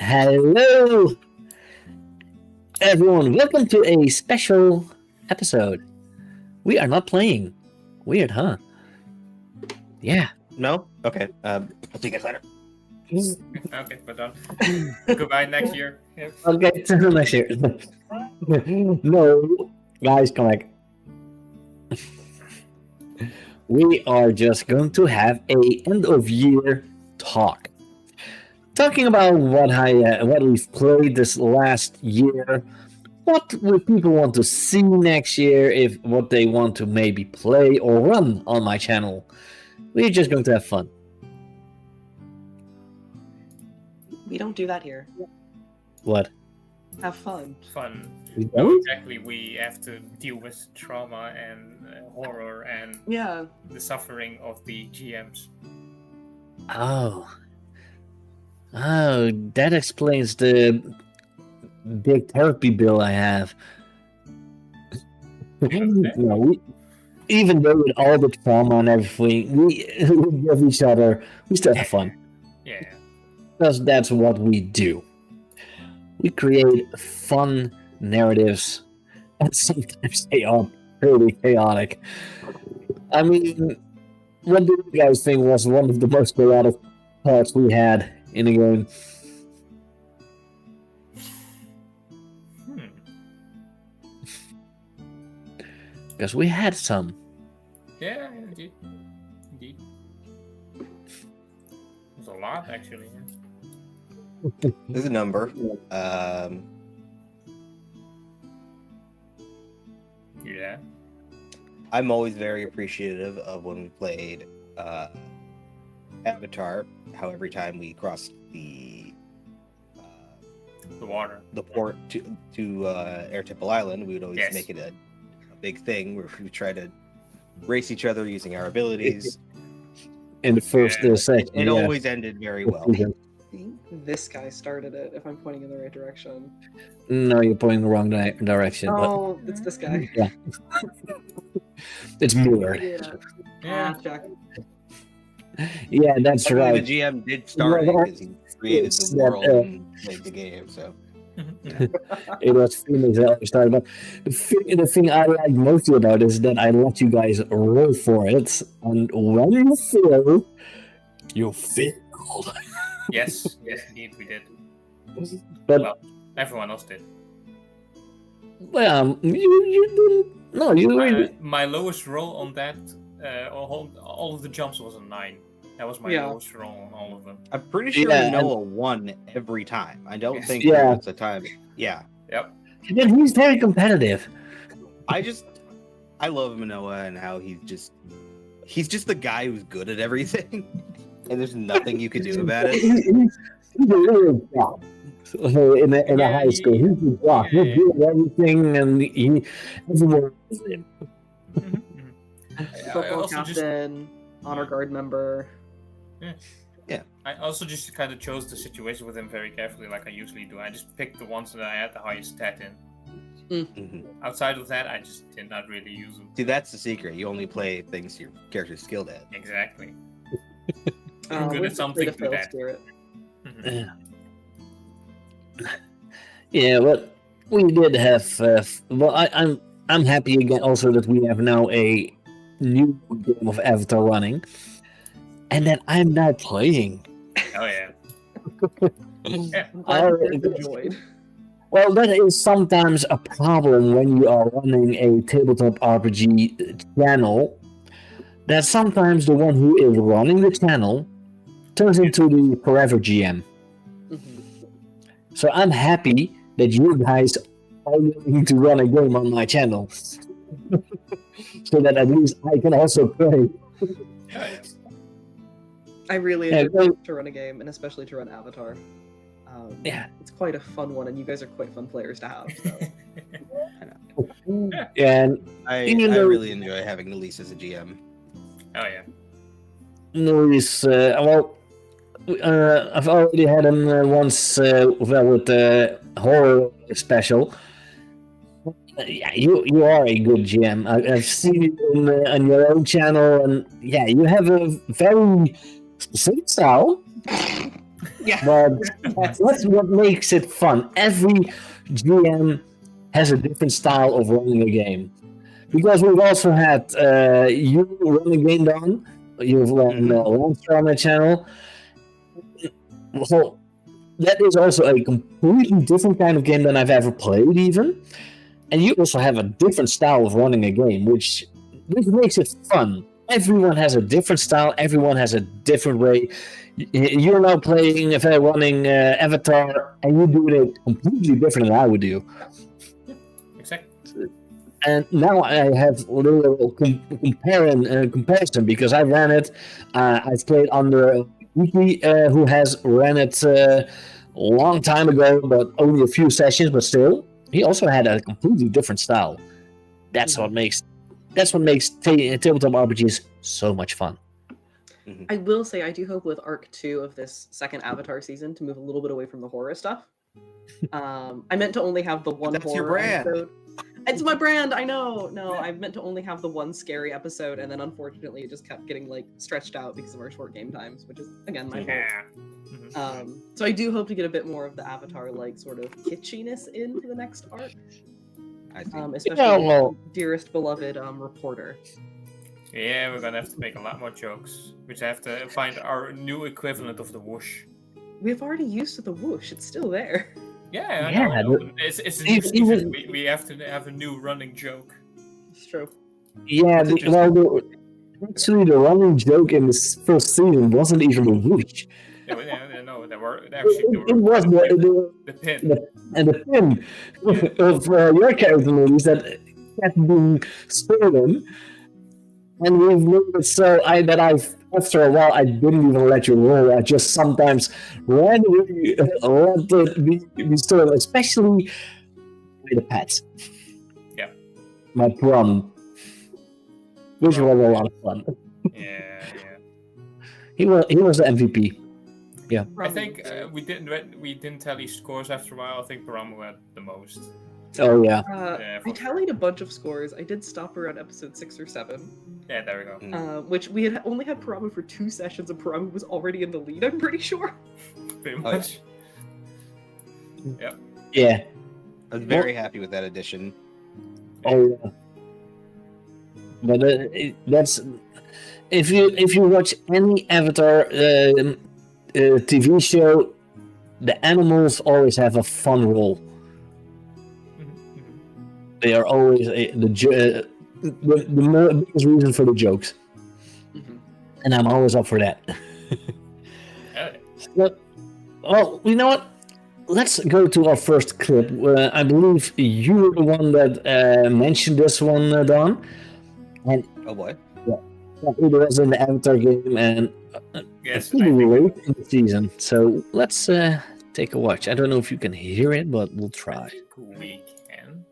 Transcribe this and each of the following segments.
Hello, everyone. Welcome to a special episode. We are not playing. Weird, huh? Yeah. No? Okay. I'll see you guys later. Okay, we're done. Goodbye next year. Yep. Okay, till next year. No, guys, come back. We are just going to have a end of year talk, talking about what we've played this last year. What would people want to see next year? If what they want to maybe play or run on my channel. We're just going to have fun. We don't do that here. What? Have fun. Fun. We No, don't? exactly. We have to deal with trauma and horror and Yeah. the suffering of the GMs. Oh. Oh, that explains the big therapy bill I have. Even though with all the trauma and everything, we give each other, we still have fun. Yeah. Because that's what we do. We create fun narratives, and sometimes they are pretty chaotic. I mean, what do you guys think was one of the most chaotic parts we had in the game? Because we had some. Yeah, indeed. Indeed. There's a lot, actually. There's a number. Yeah. I'm always very appreciative of when we played Avatar. How every time we crossed the water. the port to Air Temple Island, we would always Yes. make it a big thing where we would try to race each other using our abilities. In the first Yeah. section. It always ended very well. I think this guy started it, if I'm pointing in the right direction. No, you're pointing the wrong direction. Oh, it's this guy. But it's Muir. Yeah. Yeah. Jack. Yeah, that's Actually, right. the GM did start it because he created It's the that, world and played the game. So It was Phoenix that started. But the thing I like most about it is that I let you guys roll for it, and when you fail, you fail. Yes, indeed, we did. But Well, everyone else did. you didn't. No, you really. My lowest roll on that, all of the jumps was a 9. That was my Yeah. lowest roll on all of them. I'm pretty sure Yeah, Noah won every time. I don't think Yeah. there was a time. Yeah. Yep. Then he's very competitive. I love Manoa and how he's just the guy who's good at everything, and there's nothing you can do about it. He's a little jock. In a Yeah, high school, he's a jock. yeah, He's good at everything, and everyone loves him. I Football also just captain, honor guard member. I also just kind of chose the situation with him very carefully, like I usually do. I just picked the ones that I had the highest stat in. Mhm. Outside of that, I just did not really use them. See, that's the secret. You only play things your character's skilled at. Exactly. I'm good we're at something the to Phil that. Spirit. Mhm. Yeah, but we did have. I'm happy again. Also, that we have now a new game of Avatar running, and that I'm now playing. Oh yeah. Yeah. I'm glad you Oh, guys enjoyed. Well, that is sometimes a problem when you are running a tabletop RPG channel. That sometimes the one who is running the channel turns into the forever GM. Mhm. So I'm happy that you guys are willing to run a game on my channel, so that at least I can also play. I really Yeah, enjoy to run a game, and especially to run Avatar. Yeah. It's quite a fun one, and you guys are quite fun players to have. So. And I Even though- really enjoy having Elise as a GM. Oh yeah. Luis, I've already had him once with the horror special. Yeah, you are a good GM. I've seen you on your own channel, and yeah, you have a very specific style. Yeah. But that's what makes it fun. Every GM has a different style of running a game. Because we've also had you run a game down. You've run Lancer on the channel. So that is also a completely different kind of game than I've ever played, even. And you also have a different style of running a game, which makes it fun. Everyone has a different style. Everyone has a different way. You're now playing, running Avatar, and you do it completely different than I would do. Exactly. And now I have a little comparison because I ran it. I've played under Wiki, who has ran it a long time ago, but only a few sessions. But still, he also had a completely different style. That's what makes tabletop RPGs so much fun. I will say I do hope with Arc 2 of this second Avatar season to move a little bit away from the horror stuff. I meant to only have the one That's horror your brand. episode. It's my brand, I know. No, I meant to only have the one scary episode, and then unfortunately it just kept getting stretched out because of our short game times, which is again my fault. So I do hope to get a bit more of the Avatar sort of kitschiness into the next arc. I see. Especially dearest beloved reporter. Yeah, we're gonna have to make a lot more jokes. We have to find our new equivalent of the whoosh. We've already used the whoosh, it's still there. Yeah, I know. It's a new season. We have to have a new running joke. It's true. Yeah, actually the running joke in this first season wasn't even a whoosh. No, there were It was the pin. And the pin of your character movies that kept being stolen. And we've made it so after a while, I didn't even let you roll. I just sometimes randomly let it be stolen, especially by the pets. Yeah. My prom, which was a lot of fun. Yeah. He was the MVP. Yeah. I think we didn't tally scores after a while. I think Paramu had the most. Oh yeah. I tallied a bunch of scores. I did stop around episode 6 or 7. Yeah, there we go. Which we had only had Paramu for 2 sessions, and Paramu was already in the lead. I'm pretty sure. Pretty much. Yep. Yeah. I was very happy with that addition. Oh yeah. But that's if you watch any Avatar TV show, the animals always have a fun role. They are always the biggest reason for the jokes, and I'm always up for that. Well, you know what? Let's go to our first clip. I believe you were the one that mentioned this one, Don. And oh boy, it was in the Avatar game, and yes, pretty late in the season. So let's take a watch. I don't know if you can hear it, but we'll try. We can.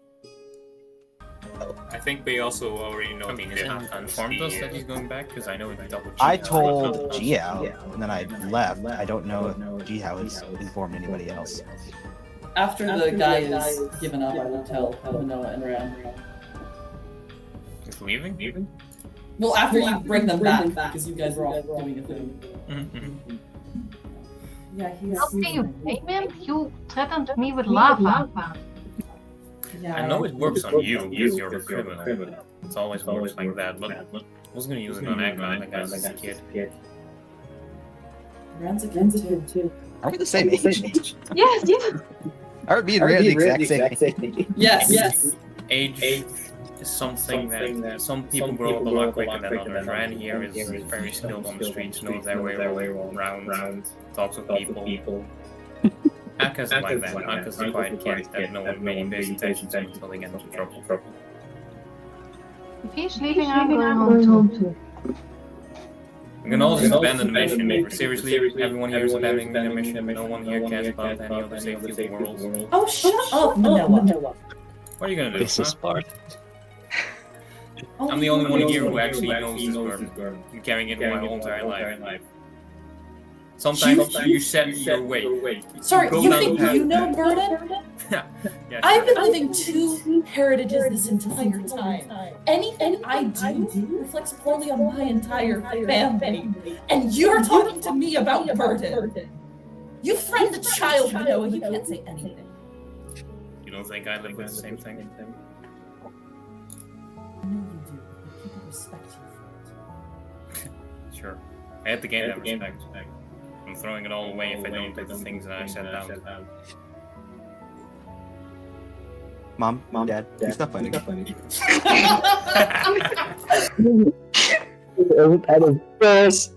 I think they also already know. I mean, has he informed us that he's going back? Because I know he double checked. I told Jiao, and then I left. I don't know if Jiao has informed anybody else. After the guy is given up, I will tell Manoa and Ram. He's leaving? Well, after you bring them back, because you guys were all doing a thing. Yeah, How can you blame him? You threatened me with lava. Yeah, I know it works on you because you're a criminal. It's always works like that, but I was gonna use it on Agma, like as a kid. Ram's a kid too. Are we the same age? Yes. Are we being really the exact same age? Yes. Age is something that some people grow up a lot quicker than others. Ran here is very skilled on the streets, knows their way around, talks with people. Aka's like that. Aka's the quiet kid that no one really pays attention to until they get into trouble. If he's leaving, I'm going home too. We can all just abandon the mission. Seriously, everyone here is abandoning the mission. No one here cares about any other safety of the world. Oh, shut up, Manoa. What are you gonna do? This is part. I'm the only one here who actually knows this burden. I'm carrying it my whole entire life. Sometimes you set your way. Sorry, Go you down think the path. you know burden? Yeah, I've been living 2 heritages this entire time. Anything I do reflects poorly on my entire family. And you're talking to me about burden. You friend a child, Manoa. You can't say anything. You don't think I live with the same thing? I know you do, but people respect you for it. Sure. I have to gain that respect. I'm throwing it all away if I don't do the things that I set down. Mom, Dad, stop fighting. Out of course,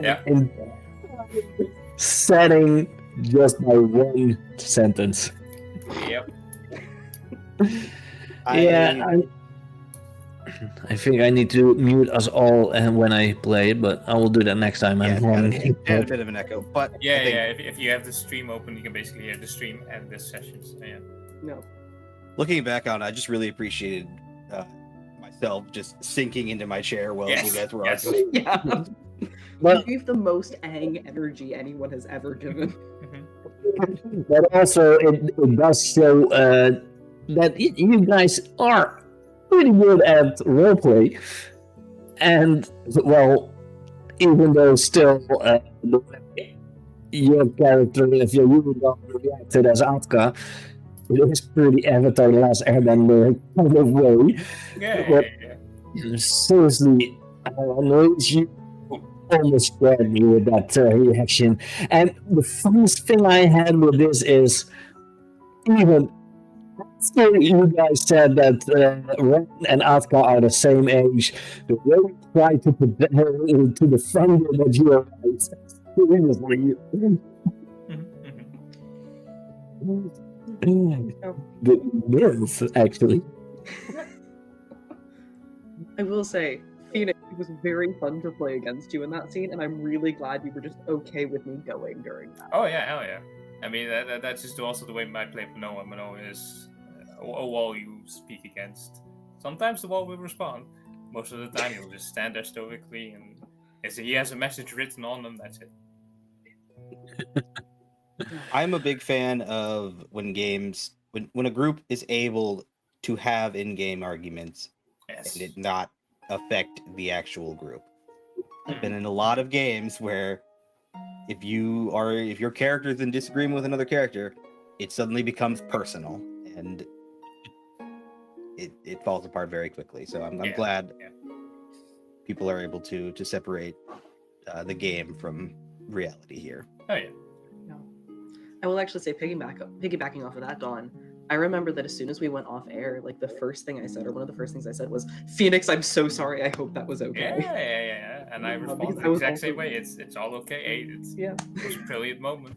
Yeah. and setting just by one sentence. Yep. I think I need to mute us all when I play, but I will do that next time. Yeah, I'm it's got a bit of an echo, but I Yeah, think If you have the stream open, you can basically hear the stream and this session. So, yeah. No. looking back on it, I just really appreciated myself just sinking into my chair while you guys were Yes. arguing. Yeah. But, You have the most Aang energy anyone has ever given. but also, it does show that you guys are pretty good at roleplay. And, well, even though still your character, if you're really not reacted as Atka, it is pretty Avatar The Last Airbender kind of way. Yeah. Seriously, I know you almost scared me with that reaction. And the funniest thing I had with this is, even after you guys said that Ren and Atka are the same age, the way you try to defend it that you are right. Seriously. The nerve, actually. I will say, Phoenix, it was very fun to play against you in that scene, and I'm really glad you were just okay with me going during that. Oh yeah, hell yeah. I mean, that's just also the way I play Manoa. Manoa is a wall you speak against. Sometimes the wall will respond. Most of the time, he'll just stand there stoically, and he has a message written on them. That's it. I'm a big fan of when a group is able to have in-game arguments Yes. and it not affect the actual group. I've been in a lot of games where if your character is in disagreement with another character, it suddenly becomes personal and it falls apart very quickly. So I'm glad people are able to separate the game from reality here. Oh yeah. I will actually say, piggybacking off of that, Dawn, I remember that as soon as we went off air, like the first thing I said, or one of the first things I said was, Phoenix, I'm so sorry. I hope that was okay. Yeah. And I responded because the I was exact also- same way. It's all okay. It was a brilliant moment.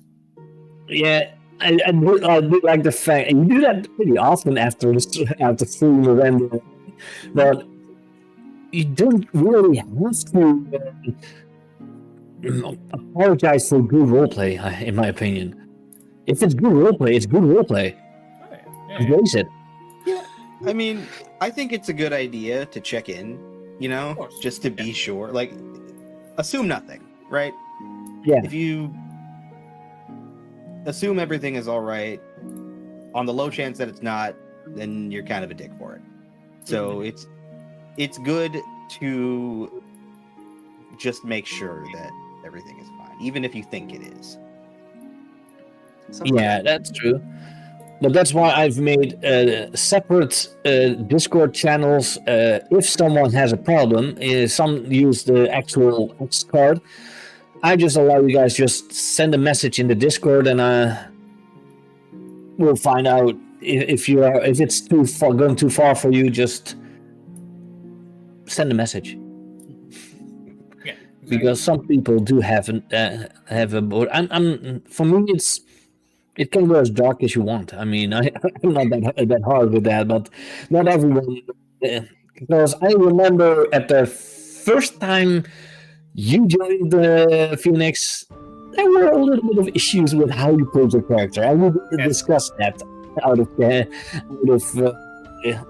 Yeah, I do like the fact, and you do that pretty often after stream render, but you don't really have to apologize for good roleplay, in my opinion. If it's good roleplay, it's good roleplay. Oh, yeah. Embrace it. I mean, I think it's a good idea to check in, Of course. just to be sure. Like, assume nothing, right? Yeah. If you assume everything is all right, on the low chance that it's not, then you're kind of a dick for it. So it's good to just make sure that everything is fine, even if you think it is. Yeah, that's true. But that's why I've made separate Discord channels. If someone has a problem, some use the actual X card. I just allow you guys just send a message in the Discord, and we'll find out if it's going too far for you. Just send a message. Yeah. Because some people do have a board. For me, it can go as dark as you want. I mean, I'm not that hard with that, but not everyone. Because I remember at the first time you joined Phoenix, there were a little bit of issues with how you played your character. I will discuss that out of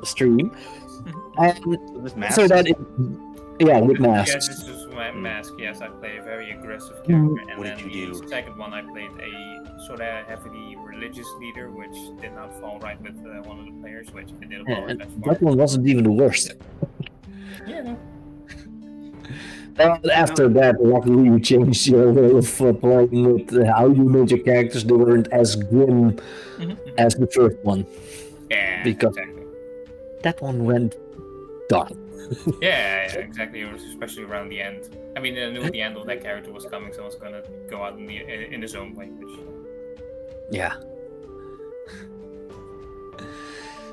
stream. And so that with masks. Yes, this is my mask. Yes, I play a very aggressive character. And What then did you do? the second one, I played a sort of heavily religious leader, which did not fall right with one of the players, which I did Yeah, apologize and for. that one wasn't even the worst. Yeah, no. And after that, luckily you changed your way of playing with how you made your characters. They weren't as grim as the first one. Yeah, Because- exactly. That one went dark. Yeah, exactly. It was especially around the end. I mean, I knew the end of that character was coming, so I was gonna go out in his own language. Yeah.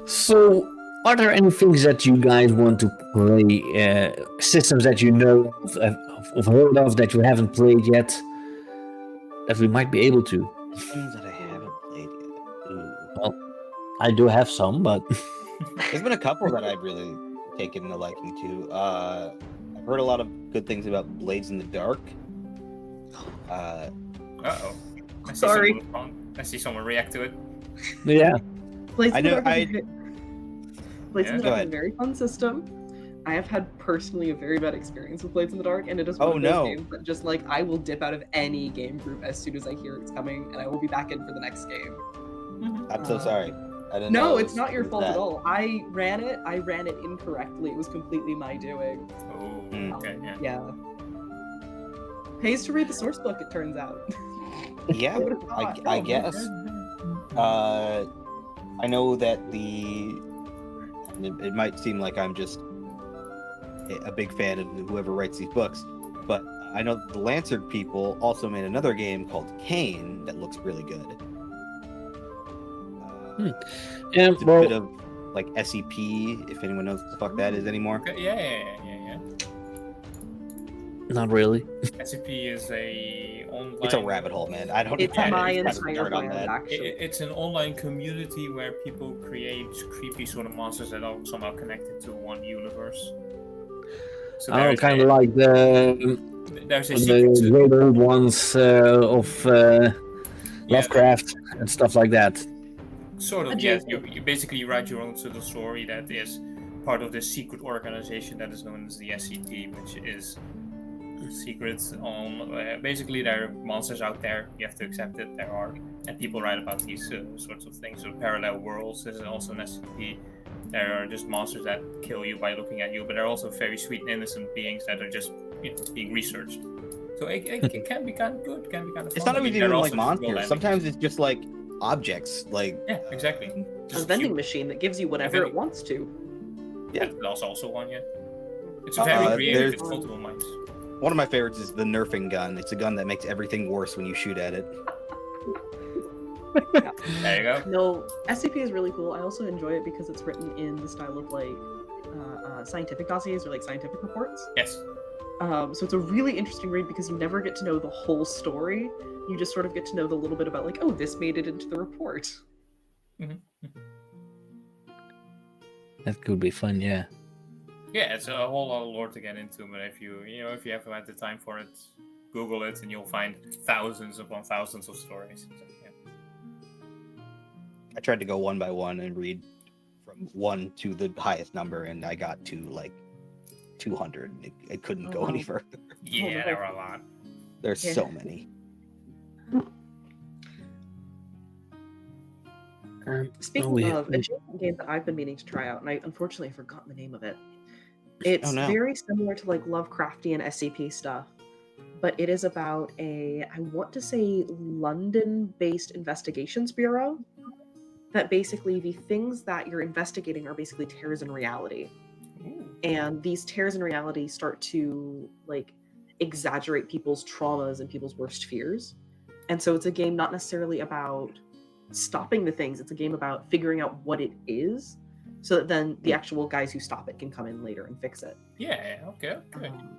So, are there any things that you guys want to play? Systems that you know of heard of that you haven't played yet? That we might be able to. Things that I haven't played yet. Ooh. I do have some, but There's been a couple that I've really taken a liking to. I've heard a lot of good things about Blades in the Dark. Uh-oh. Sorry. I see someone react to it. yeah. Blades I in the know- Dark is I- Blades in the Go Dark is a ahead. very fun system. I have had personally a very bad experience with Blades in the Dark, and it is Oh, one of those no. games that just like I will dip out of any game group as soon as I hear it's coming, and I will be back in for the next game. I'm so sorry. I didn't No, know it's not your it was fault at that. all. I ran it incorrectly. It was completely my doing. Oh, okay, yeah. Yeah. Pays to read the source book, it turns out. Yeah, Who would've thought? I guess. I know that it might seem like I'm just a big fan of whoever writes these books, but I know the Lancerd people also made another game called Kane that looks really good. Yeah, It's a well, bit of like SEP, if anyone knows what the fuck that is anymore. Okay, yeah. not really. SCP is a online. It's a rabbit hole, man. I don't It's know. my I just entire started on brand, that. actually. It's an online community where people create creepy sort of monsters that are somehow connected to one universe. So Oh, kind of like the there's a secret. the great old ones of Lovecraft and stuff like that. Sort of, A yes. JK. You basically write your own sort of story that is part of this secret organization that is known as the SCP, which is secrets on. Basically, there are monsters out there. You have to accept it. There are, and people write about these sorts of things. So parallel worlds. This is also an SCP. There are just monsters that kill you by looking at you, but there are also very sweet and innocent beings that are just being researched. So it can be kind of good. Can be kind of. It's fun. not I mean, always there even are like also just monsters. well-landed Sometimes it's just like objects. Like yeah, exactly. A Just vending cute. machine that gives you whatever vending- it wants to. Yeah, that's also one. Yeah, it's Uh, very creative. there's- It's multiple minds. one of my favorites is the nerfing gun. It's a gun that makes everything worse when you shoot at it. There you go. No, SCP is really cool. I also enjoy it because it's written in the style of like scientific dossiers or like scientific reports. Yes. So it's a really interesting read because you never get to know the whole story. You just sort of get to know the little bit about like, oh, this made it into the report. That could be fun, yeah. Yeah, it's a whole lot of lore to get into, but if you haven't had the time for it, Google it and you'll find thousands upon thousands of stories. So, yeah. I tried to go one by one and read from 1 to the highest number, and I got to like 200. It couldn't go Oh, wow. any further. Yeah, there were a lot. There's Yeah. so many. Speaking of a game that I've been meaning to try out, and I unfortunately forgot the name of it. It's no. very similar to like Lovecraftian SCP stuff, but it is about I want to say London-based investigations bureau. That basically the things that you're investigating are basically tears in reality. And these tears in reality start to like exaggerate people's traumas and people's worst fears. And so it's a game not necessarily about stopping the things, it's a game about figuring out what it is so that then the actual guys who stop it can come in later and fix it. Yeah, okay.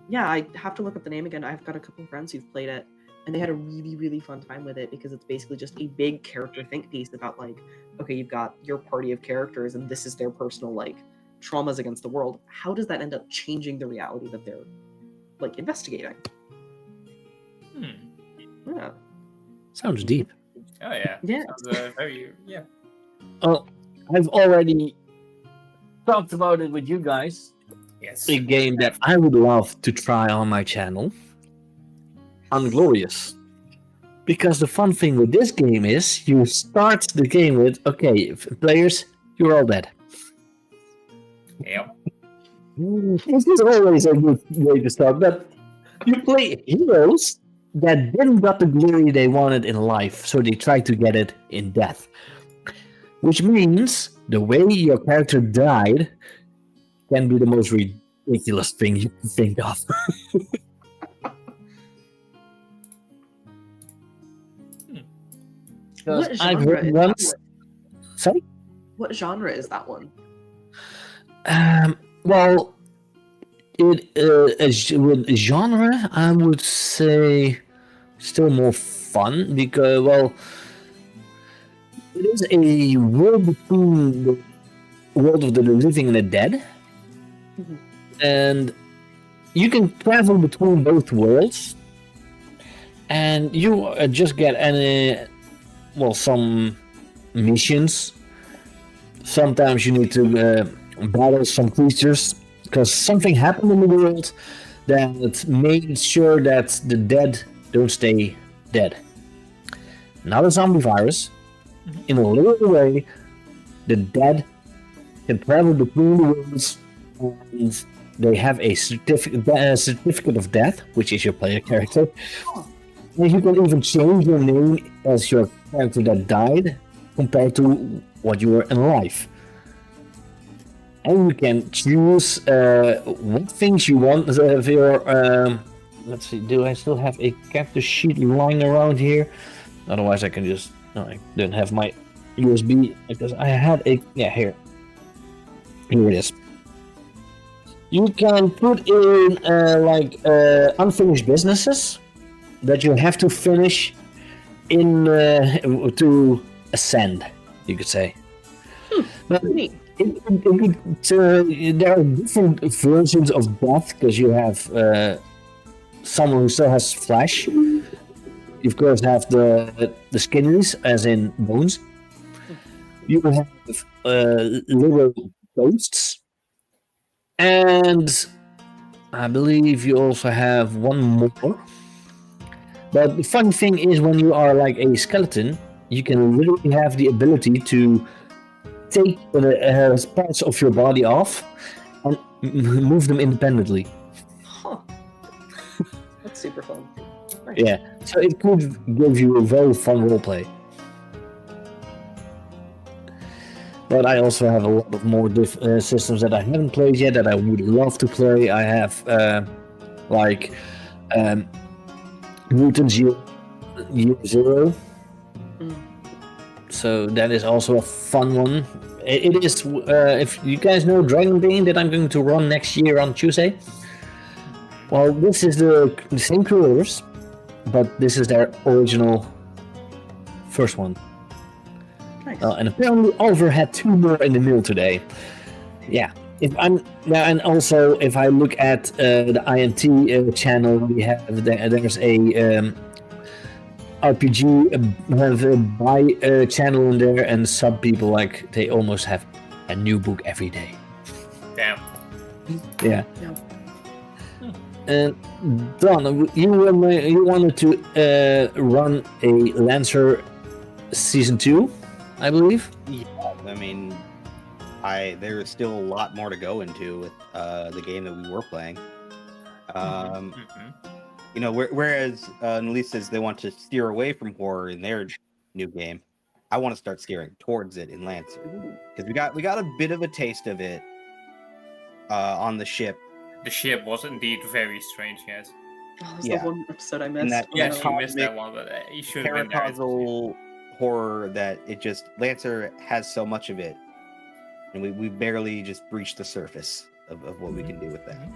Yeah, I have to look up the name again. I've got a couple of friends who've played it and they had a really, really fun time with it because it's basically just a big character think piece about like, okay, you've got your party of characters and this is their personal like traumas against the world. How does that end up changing the reality that they're like investigating? Yeah. Sounds deep. Oh yeah. Yeah. Sounds, very Oh, I've already talked about it with you guys. Yes. A game that I would love to try on my channel. Unglorious. Because the fun thing with this game is you start the game with, okay, players, you're all dead. Yep. This is always a good way to start, but You play heroes that didn't got the glory they wanted in life, so they tried to get it in death. Which means the way your character died can be the most ridiculous thing you can think of. What I've genre heard is once. that Sorry? one? What genre is that one? Well, with genre, I would say still more fun because, well, it is a world between the world of the living and the dead, Mhm. and you can travel between both worlds, and you just get some missions. Sometimes you need to battle some creatures because something happened in the world that made sure that the dead don't stay dead. Not a zombie virus. In a little way, the dead can travel between the worlds, and they have a certificate of death, which is your player character. And you can even change your name as your character that died compared to what you were in life. And you can choose what things you want. Let's see, do I still have a character sheet lying around here? Otherwise I can just... No, I don't have my USB because I had a... Yeah, here. Here it is. You can put in unfinished businesses that you have to finish in to ascend, you could say. But Neat. there are different versions of death because you have someone who still has flesh. You of course have the skinnies, as in bones. You have little ghosts, and I believe you also have one more. But the funny thing is, when you are like a skeleton, you can literally have the ability to take parts of your body off and move them independently. Huh. That's super fun. Nice. Yeah, so it could give you a very fun roleplay. But I also have a lot of more systems that I haven't played yet that I would love to play. I have Mutant Year Zero. So that is also a fun one. It is, if you guys know Dragon Bane that I'm going to run next year on Tuesday. Well, this is the same creators, but this is their original first one. Nice. And apparently Oliver had 2 more in the mail today. Yeah. And also if I look at the INT channel, we have there's a RPG have a buy channel in there, and some people like they almost have a new book every day. Damn. Yeah. And Don, you wanted to run a Lancer season 2, I believe. Yeah, I mean, there is still a lot more to go into with the game that we were playing. You know, whereas Nalise says they want to steer away from horror in their new game, I want to start steering towards it in Lancer, because we got a bit of a taste of it on the ship. The ship was indeed very strange, yes. Oh, that was Yeah. the one episode I missed. that- Yes, Yeah, you missed that one, but you should have been there. Paracausal horror that it just Lancer has so much of it, and we barely just breached the surface of what we can do with that.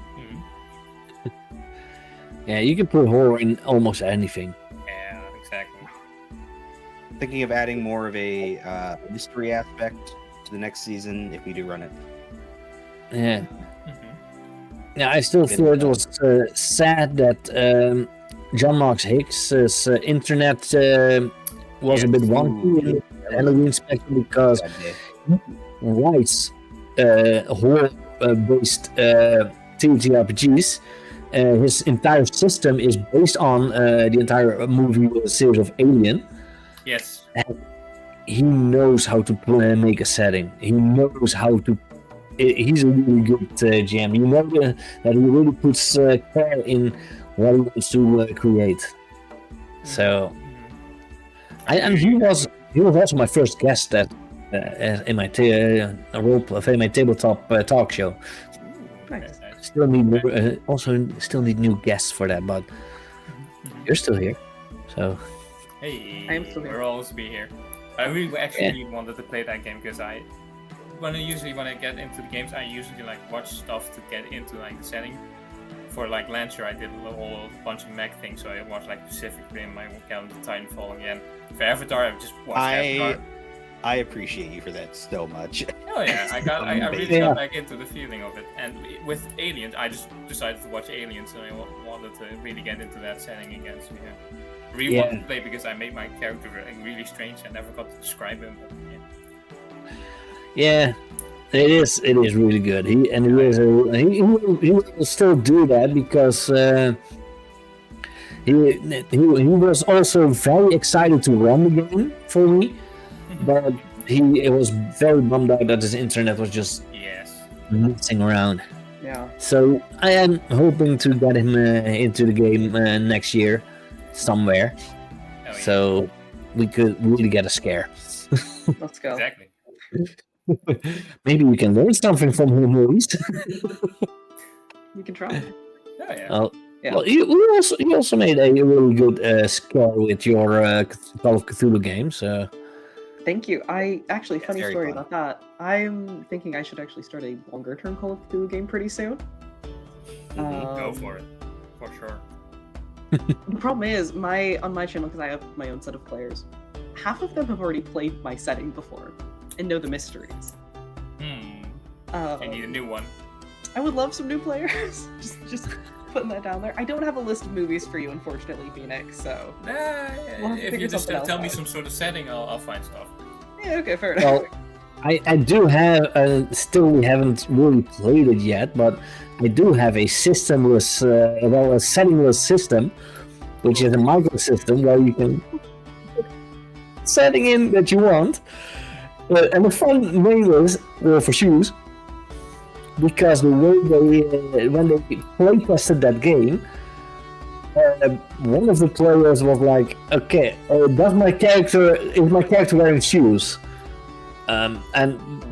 Yeah, you can put horror in almost anything. Yeah, exactly. Thinking of adding more of a mystery aspect to the next season if we do run it. Yeah. Yeah, I still feel it was sad that John Marks Hicks' internet was a bit wonky in the Halloween special because he writes horror-based TTRPGs. His entire system is based on the entire movie series of Alien. Yes. And he knows how to make a setting. He knows how to. He's a really good GM. You know that he really puts care in what he wants to create. So, and he was also my first guest at in my my tabletop talk show. Nice. Still need new guests for that, but you're still here, so. Hey, I am still here. we'll always be here. I really actually wanted to play that game because when I get into the games, I usually like watch stuff to get into like the setting. For like Lancer, I did a whole bunch of mech things, so I watched like Pacific Rim, I got into Titanfall again. For Avatar, I just watched Avatar. I appreciate you for that so much. Oh yeah, I really got back into the feeling of it. And with Aliens, I just decided to watch Aliens, and I wanted to really get into that setting again. So yeah, really wanted to play because I made my character really strange. I never got to describe him. But, yeah. It is really good. He will still do that because he was also very excited to run the game for me, but he was very bummed out that his internet was just messing around. Yeah. So I am hoping to get him into the game next year somewhere, so we could really get a scare. Let's go. Exactly. Maybe we can learn something from him, Maurice. You can try. Oh yeah. Well, you also made a really good scare with your Call of Cthulhu game. So Thank you. I actually, funny very story fun. about that. I'm thinking I should actually start a longer term Call of Cthulhu game pretty soon. Go for it, for sure. The problem is, on my channel, because I have my own set of players, half of them have already played my setting before and know the mysteries. I need a new one. I would love some new players. just putting that down there. I don't have a list of movies for you, unfortunately, Phoenix. So Nah, We'll have to if figure you just something else tell me out. some sort of setting, I'll find stuff. yeah, okay, fair enough. Well, I do have still haven't really played it yet, but I do have a systemless, a settingless system, which is a micro system where you can setting in that you want. And the fun name is for shoes, because the way they when they play tested that game, one of the players was like, "Okay, is my character wearing shoes?" And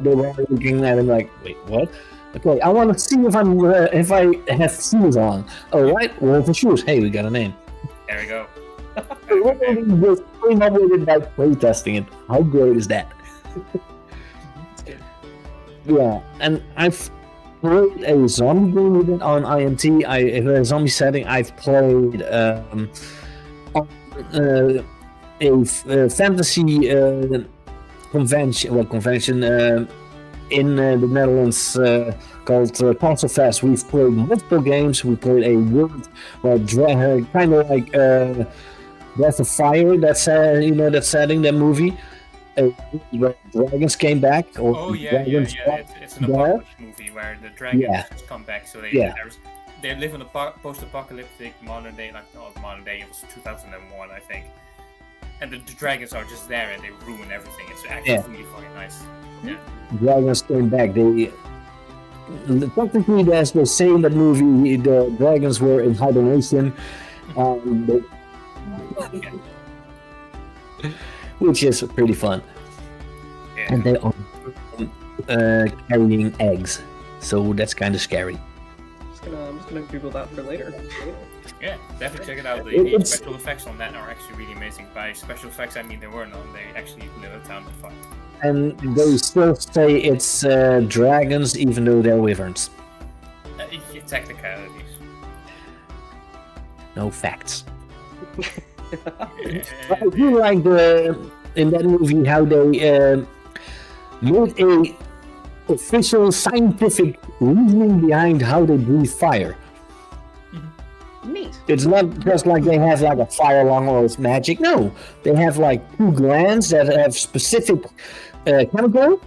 they were looking at him like, "Wait, what?" Okay, I want to see if I have shoes on. All right, well, for shoes. Hey, we got a name. There we go. We just came up with it by playtesting it. How great is that? Yeah, and I've played a zombie game with it on IMT. In a zombie setting, I've played a fantasy convention in the Netherlands called Console Fest. We've played multiple games. We played a world where kind of like Breath of Fire. That's that setting, that movie. Where dragons came back. Or Oh yeah. It's an there. apocalypse movie where the dragons just come back. So they live in a post-apocalyptic modern day, like modern day. It was 2001, I think. And the dragons are just there and they ruin everything. It's actually really fucking nice. Yeah. Dragons came back. Technically, as they say in that movie, the dragons were in hibernation, which is pretty fun. Yeah. And they are carrying eggs, so that's kind of scary. I'm just gonna Google that for later. Yeah, definitely check it out. The It's- special effects on that are actually really amazing. By special effects, I mean there were none. They actually lit a town on fire. And they still say it's dragons, even though they're wyverns. Technicalities. No facts. Yeah. But I do like in that movie how they made a official scientific reasoning behind how they breathe fire. Neat. It's not just like they have like a fire lung or it's magic. No, they have like two glands that have specific chemical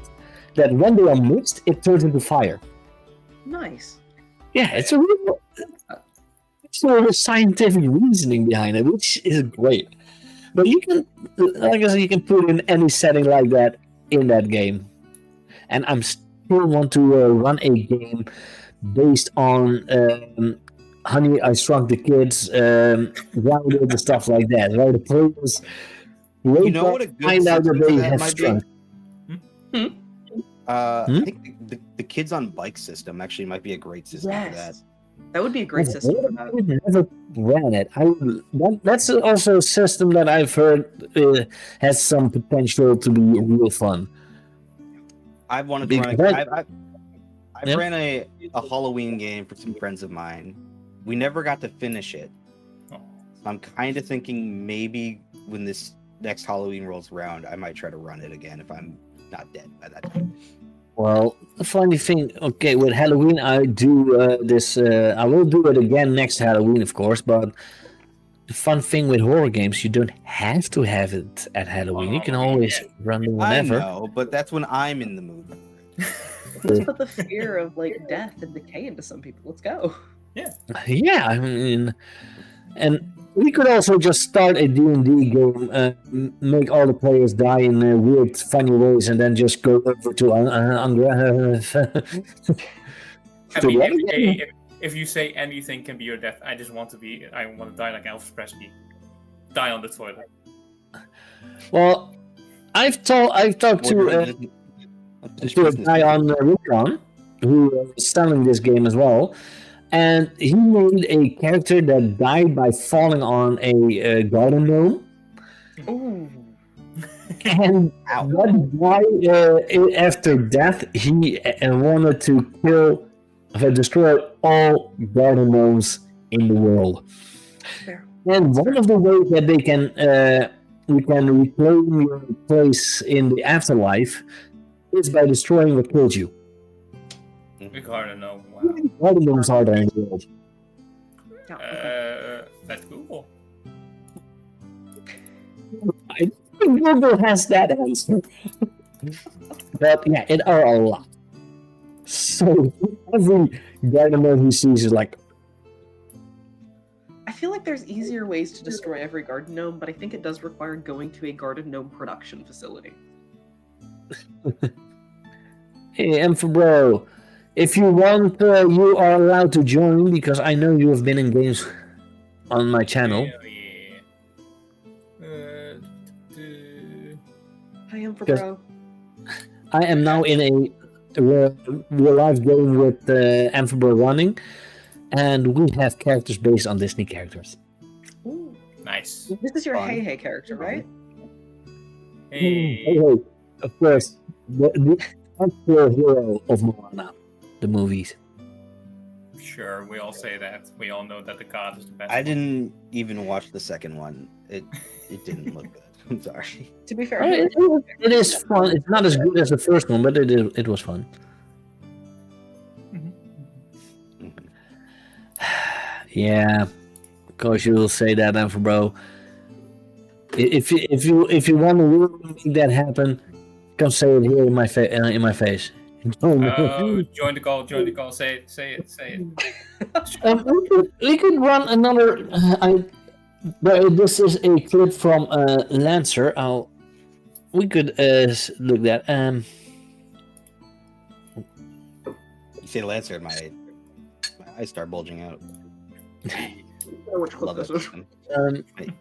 that when they are mixed, it turns into fire. Nice. Yeah, it's a real sort of scientific reasoning behind it, which is great. But you can, like I said, you can put in any setting like that in that game. And I'm still want to run a game based on Honey, I Shrunk the Kids, Grounded, and stuff like that. Where the players You know what a good find out that system for they that have might strength. I think the kids on bike system actually might be a great system for that. Yes. That would be a great system for that. I never ran it. That's also a system that I've heard has some potential to be real fun. I've wanted to run. I ran a Halloween game for some friends of mine. We never got to finish it. I'm kind of thinking maybe when this next Halloween rolls around, I might try to run it again if I'm not dead by that time. Well, the funny thing, okay, with Halloween, I do this. I will do it again next Halloween, of course. But the fun thing with horror games, you don't have to have it at Halloween. You can always run them whenever. I know, but that's when I'm in the mood. Let's put the fear of like death and decay into some people. Let's go. Yeah, I mean, and we could also just start a D&D game, make all the players die in weird, funny ways, and then just go over to I mean, if you say anything can be your death, I want to die like Elvis Presley. Die on the toilet. Well, I've talked to a guy on Recon who is selling this game as well, and he made a character that died by falling on a garden gnome. Ooh. And that guy, after death, he wanted to destroy all garden gnomes in the world. Fair. And one of the ways that they can reclaim your place in the afterlife is by destroying what killed you. We gotta know. Wow. Garden gnomes are there in the world. That's cool. I think Google has that answer. But yeah, it are a lot. So every garden gnome he sees is like, I feel like there's easier ways to destroy every garden gnome, but I think it does require going to a garden gnome production facility. hey, Amphibro, if you want, you are allowed to join because I know you have been in games on my channel. Hi, Amphibro. I am now in a real life game with Amphibro running, and we have characters based on Disney characters. Ooh. Nice. This is your Fun. Hey Hey character, right? Hey. Hey, of course, the actual hero of Moana, the movies. Sure, we all say that. We all know that the god is the best. I didn't even watch the second one. It didn't look good. I'm sorry. To be fair, It is fun. It's not as good as the first one, but it was fun. Yeah, of course you will say that, Amphibro. If you want to really make that happen, come say it here in my face. Oh, join the call. Say it. We could run another. This is a clip from Lancer. We could look that. You say Lancer, and my eyes start bulging out. which clip Love this that is. system.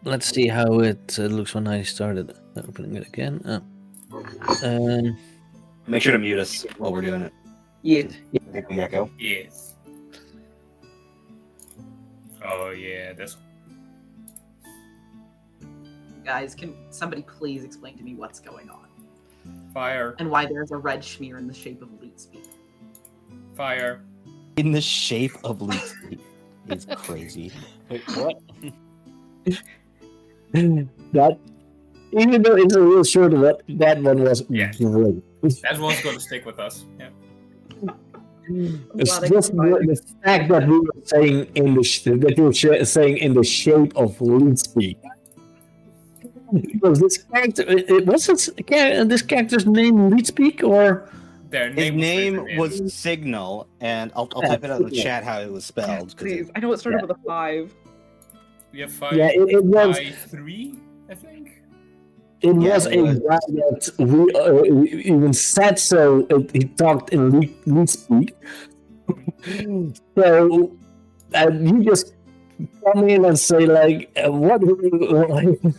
Let's see how it looks when I started opening it again. Make sure to mute us while we're doing it. Yeah. Echo. Yes. Oh yeah, this. Guys, can somebody please explain to me what's going on? Fire. And why there's a red schmear in the shape of Leet Speak? Fire. In the shape of Leet. It's crazy. Wait, what? That, even though it's a real short one, that one was great. That one's going to stick with us. Yeah. It's just the fact that we were saying saying in the shape of Leet Speak. Was this character? This character's name Leet Speak or? Their His name written in. was Signal, and I'll type it out in the chat how it was spelled. 'cause Please. it- I know it started with a 5. We have 5. Yeah, it was. 5-3, I think. It Yeah, was it a was. guy that we even said so. He talked in Leet Speak. So and you just come in and say like, "What do you?"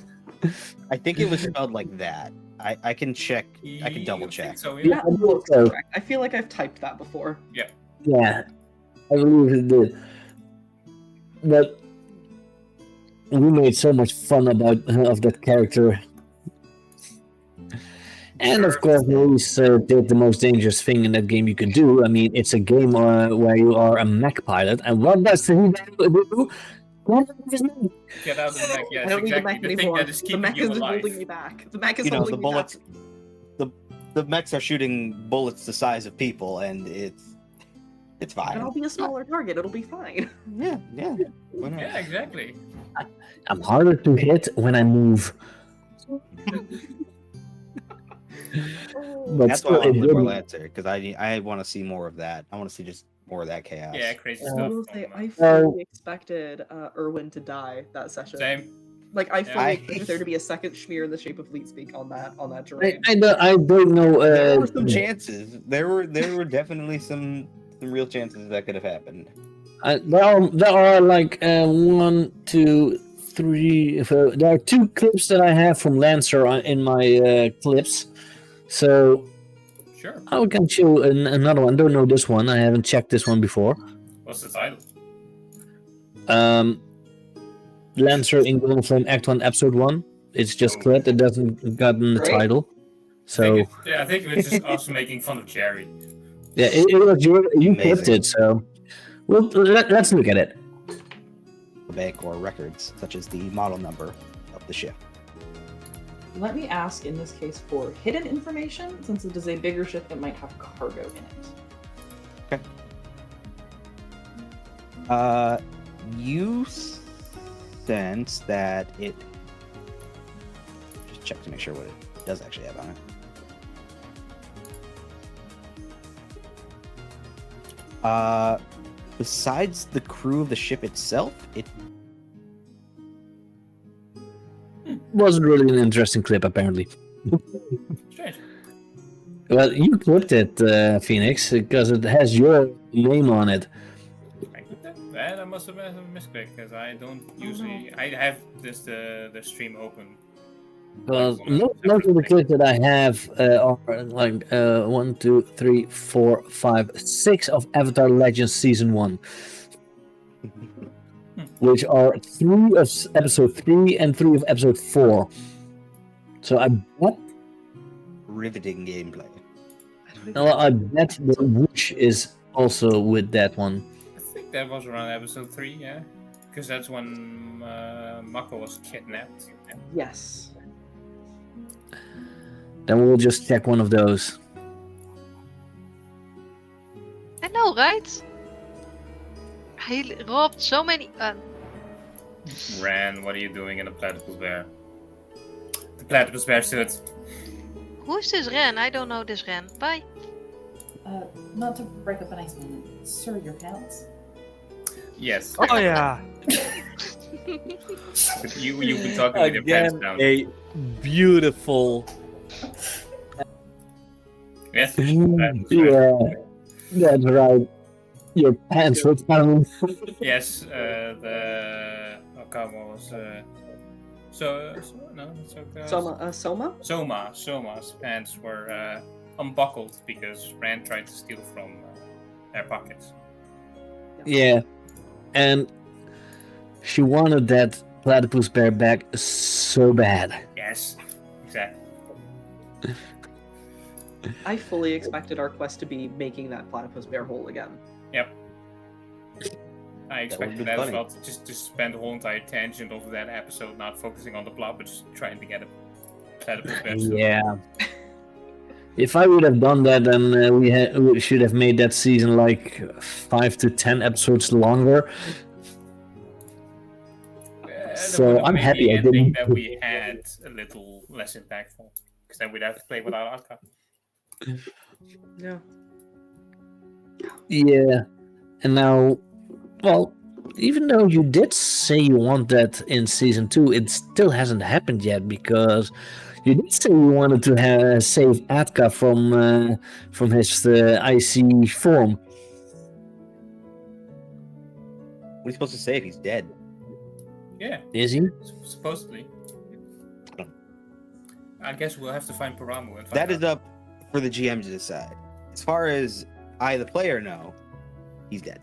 I think it was spelled like that. I can check. I can double You check. think so, yeah. That looks correct. I feel like I've typed that before. Yeah, I believe it did. But we made so much fun of that character. And of course, Maurice did the most dangerous thing in that game you could do. I mean, it's a game where you are a mech pilot, and what does he do? Get out of the mech. Yes, I don't need the exactly. mech The thing anymore. that is The keeping mech you is alive. holding me back. The mech is You know, holding the me bullets. back. The mechs are shooting bullets the size of people, and it's And fine. I'll be a smaller target. It'll be fine. Yeah. Why not? Yeah, exactly. I'm harder to hit when I move. But That's why I still, want it to play more didn't. Lancer, because I want to see more of that. I want to see just more of that chaos. Yeah, crazy I stuff. will say, I So- fully expected Erwin to die that session. Same. Like I fully I- expected there to be a second Schmear in the shape of Leetspeak on that I, terrain. I don't know. There were some chances. There were definitely some real chances that could have happened. There are like 1, 2, 3. There are 2 clips that I have from Lancer in my clips, so Sure. I can show another one. Don't know this one. I haven't checked this one before. What's the title? Lancer in Golden Flame Act 1 Episode 1. It's just clipped. It doesn't gotten the Great. title. So I think it was just us making fun of Jerry. yeah, it was you clipped Amazing. it. So well, let's look at it. Bank or records, such as the model number of the ship. Let me ask in this case for hidden information, since it is a bigger ship that might have cargo in it. You sense that it. Just check to make sure what it does actually have on it. Besides the crew of the ship itself, it Wasn't really an interesting clip, apparently. Strange. Well, you clipped it, Phoenix, because it has your name on it. I clicked that? That must have been a misclick because I don't usually. I have this the stream open. Well, most of the clips that I have are like 1, 2, 3, 4, 5, 6 of Avatar Legends Season 1. Which are 3 of episode 3 and 3 of episode 4. So I bet, riveting gameplay. I bet the Witch is also with that one. I think that was around episode 3, yeah, because that's when Mako was kidnapped. Yes. Then we'll just check one of those. I know, right? He robbed so many. Ran, what are you doing in a platypus bear? The platypus bear stood. Who is this Ren? I don't know this Ren. Bye. Not to break up a nice moment. Sir, your pants? Yes. Oh yeah. But you could talk with your pants Again, down. a beautiful. Yes. Yeah, that's right. Your pants were down. Yes. The Okama was. No, it's okay. Soma's pants were unbuckled because Rand tried to steal from their pockets. Yeah, and she wanted that platypus bear back so bad. Yes, exactly. I fully expected our quest to be making that platypus bear whole again. Yep. I would've expected been that as funny. well, to spend the whole entire tangent of that episode not focusing on the plot, but just trying to get a platypus bear. Yeah. If I would have done that, then we should have made that season like 5 to 10 episodes longer. So I'm happy I didn't. That we had a little less impactful, because then we'd have to play without Atka. Yeah. Yeah. And now, well, even though you did say you want that in season 2, it still hasn't happened yet, because you did say you wanted to save Atka from his IC form. he supposed to say if he's dead? Yeah, Is he? supposedly. I guess we'll have to find Paramu and find That out. is up for the GM to decide. As far as I, the player, know, he's dead.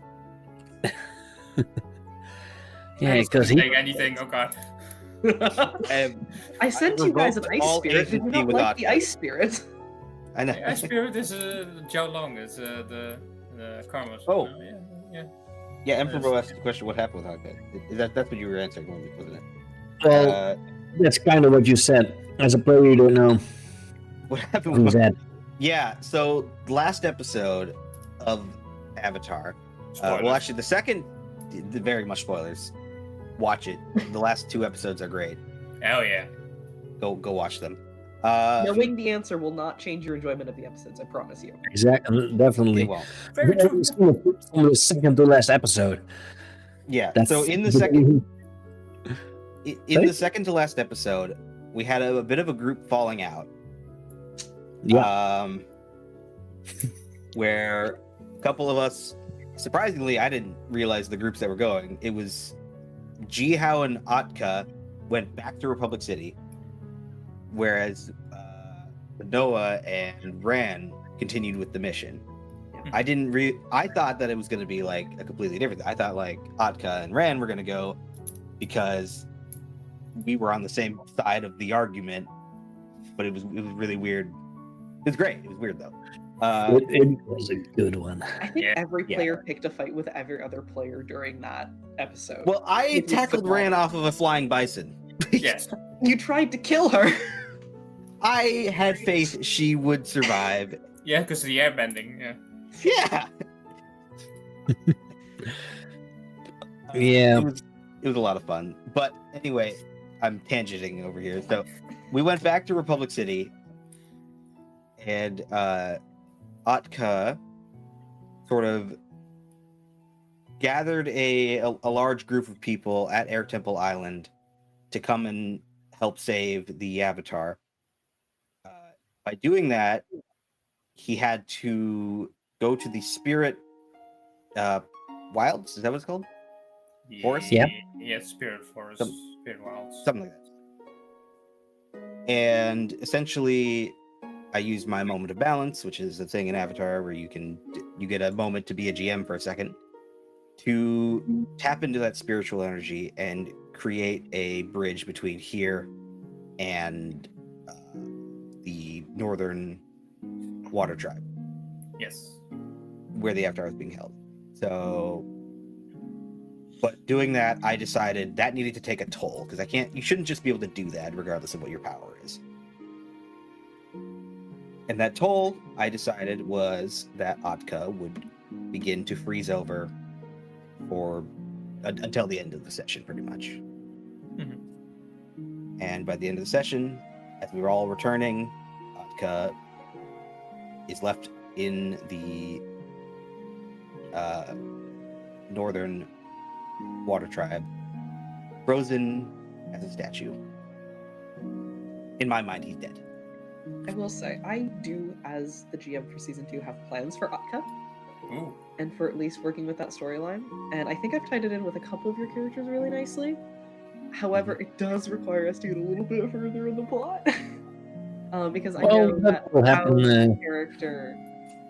Yeah, because Saying anything. Oh god. And I sent you guys an ice all spirit. Did you agency not with like the Otka. ice spirit? I know. Yeah, Spirit is Zhao Long. Is the Karma. Oh. Yeah. Yeah, Emperor Bro asked the question, what happened with Hawkeye? That's what you were answering, wasn't it? well, that's kind of what you said. As a player, you don't know What happened who's with that. Yeah, so last episode of Avatar, well, Spoilers. actually, the very much spoilers. Watch it. The last 2 episodes are great. Hell yeah. Go watch them. Knowing the answer will not change your enjoyment of the episodes, I promise you. Exactly, it definitely. won't. Very true. From the second to last episode. Yeah. That's So in the second to last episode, we had a bit of a group falling out. Yeah. Where a couple of us, surprisingly, I didn't realize the groups that were going. It was Jihao and Atka went back to Republic City, whereas Noah and Ran continued with the mission. I thought that it was going to be like a completely different thing. I thought like Atka and Ran were going to go because we were on the same side of the argument, but it was really weird. It was great. It was weird though. It was a good one. I think Yeah. every player picked a fight with every other player during that episode. Well, I It was tackled phenomenal. Ran off of a flying bison. Yes. You tried to kill her. I had faith she would survive. Yeah, because of the airbending. Yeah. Yeah. Yeah. It was a lot of fun. But anyway, I'm tangenting over here. So we went back to Republic City, and Atka sort of gathered a large group of people at Air Temple Island to come and help save the Avatar. By doing that, he had to go to the Spirit Wilds. Is that what it's called? Forest? Yeah. Yeah, Spirit Forest. Spirit Wilds. Something like that. And essentially, I used my moment of balance, which is a thing in Avatar where you get a moment to be a GM for a second, to tap into that spiritual energy and create a bridge between here and the Northern Water Tribe, Yes. where the Avatar was being held. So, but doing that, I decided that needed to take a toll because you shouldn't just be able to do that regardless of what your power is. And that toll, I decided, was that Atka would begin to freeze over for until the end of the session, pretty much. Mhm. And by the end of the session, as we were all returning, Atka is left in the Northern Water Tribe, frozen as a statue. In my mind, he's dead. I will say, I do, as the GM for season 2, have plans for Atka Ooh. and for at least working with that storyline. And I think I've tied it in with a couple of your characters really nicely. However, it does require us to get a little bit further in the plot. Because I know Well, that that will happen. our character,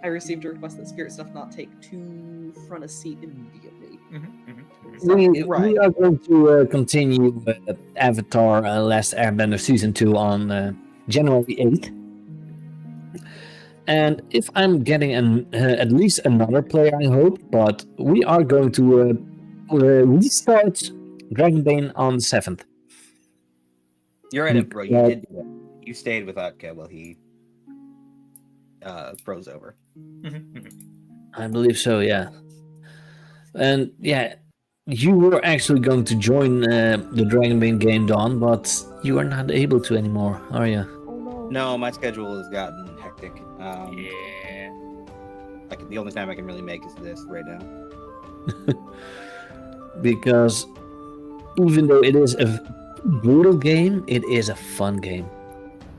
I received a request that Spirit Stuff not take too front a seat immediately. We are going to continue Avatar Last Airbender Season 2 on January 8th. And if I'm getting at least another player, I hope, but we are going to restart Dragonbane on the 7th. You're right, bro. You Yeah. did. You stayed with Atka while he froze over. I believe so, yeah. And yeah, you were actually going to join the Dragonbane game, Dawn, but you are not able to anymore, are you? No, my schedule has gotten hectic. Yeah. Like the only time I can really make is this right now. Because even though it is a brutal game, it is a fun game.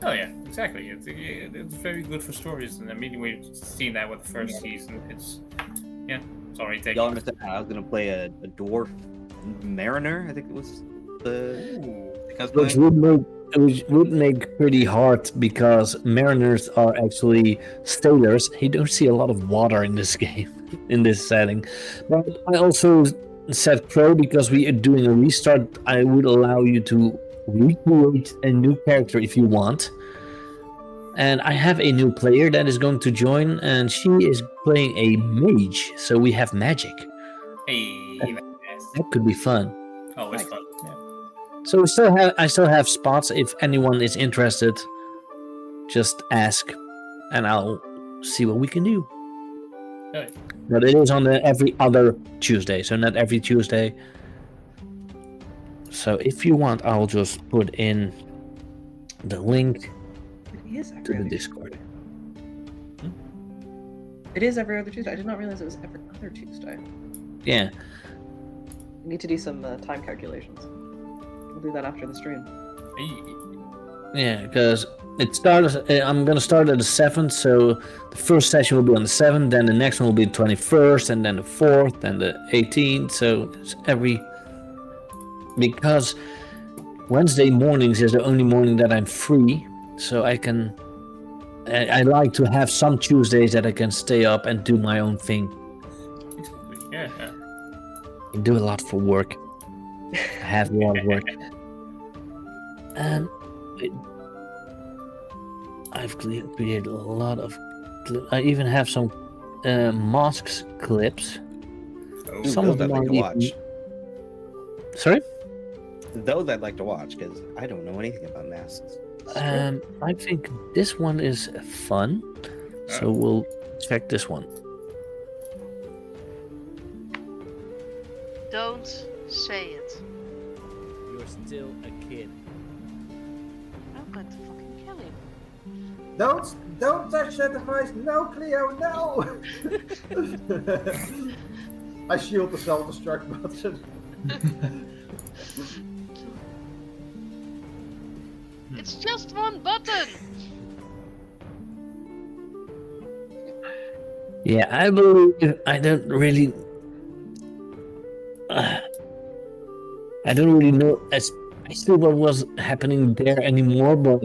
Oh yeah, exactly. It's very good for stories, and I mean we've seen that with the first season. It's Sorry, take Y'all it. understand? I was gonna play a dwarf mariner. I think it was the. Because Which would make pretty hard because mariners are actually sailors. You don't see a lot of water in this game, in this setting. But I also said pro because we are doing a restart. I would allow you to recreate a new character if you want. And I have a new player that is going to join, and she is playing a mage. So we have magic. Hey, That could be fun. always fun. Yeah. So I still have spots if anyone is interested. Just ask, and I'll see what we can do. Good. But it is on every other Tuesday, so not every Tuesday. So if you want, I'll just put in the link It is to every the other Discord. It is every other Tuesday. I did not realize it was every other Tuesday. Yeah, I need to do some time calculations. We'll do that after the stream. Hey. yeah, because it starts. I'm gonna start at the 7th, so the first session will be on the 7th, then the next one will be the 21st, and then the 4th, and the 18th. So it's because Wednesday mornings is the only morning that I'm free, so I can. I like to have some Tuesdays that I can stay up and do my own thing. Yeah. I do a lot for work. I have a lot of work. And I've created a lot of. I even have some masks clips. Oh, Some those of them I'd like to are watch. Sorry? Those I'd like to watch because I don't know anything about masks. I think this one is fun, so we'll check this one. Don't say it. You're still a kid. I'm going to fucking kill him. Don't touch that device. No, Cleo, no. I shield the self-destruct button. It's just one button. Yeah, I believe I don't really know especially what was happening there anymore, but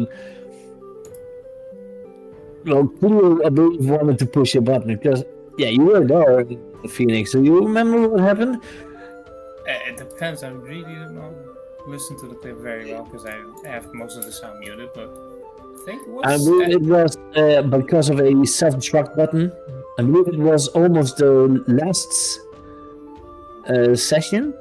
well, Cleo, I believe, wanted to push a button because you were there, Phoenix. So you remember what happened? It depends. I really don't listen to the clip very well because I have most of the sound muted, but I think it was. I believe it was because of a self-destruct button. I believe it was almost the last session.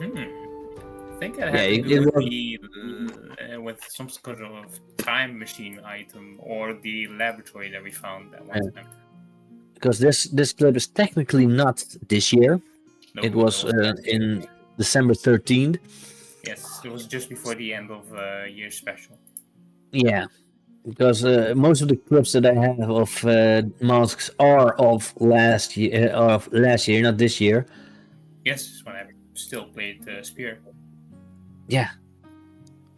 I think it had Yeah, to do it with, was- with some sort of time machine item or the laboratory that we found that one time. Because this clip is technically not this year. No, It was no. in December 13th. Yes, it was just before the end of year special. Yeah, because most of the clips that I have of masks are of last year, not this year. Yes, when I still played Spear. Yeah,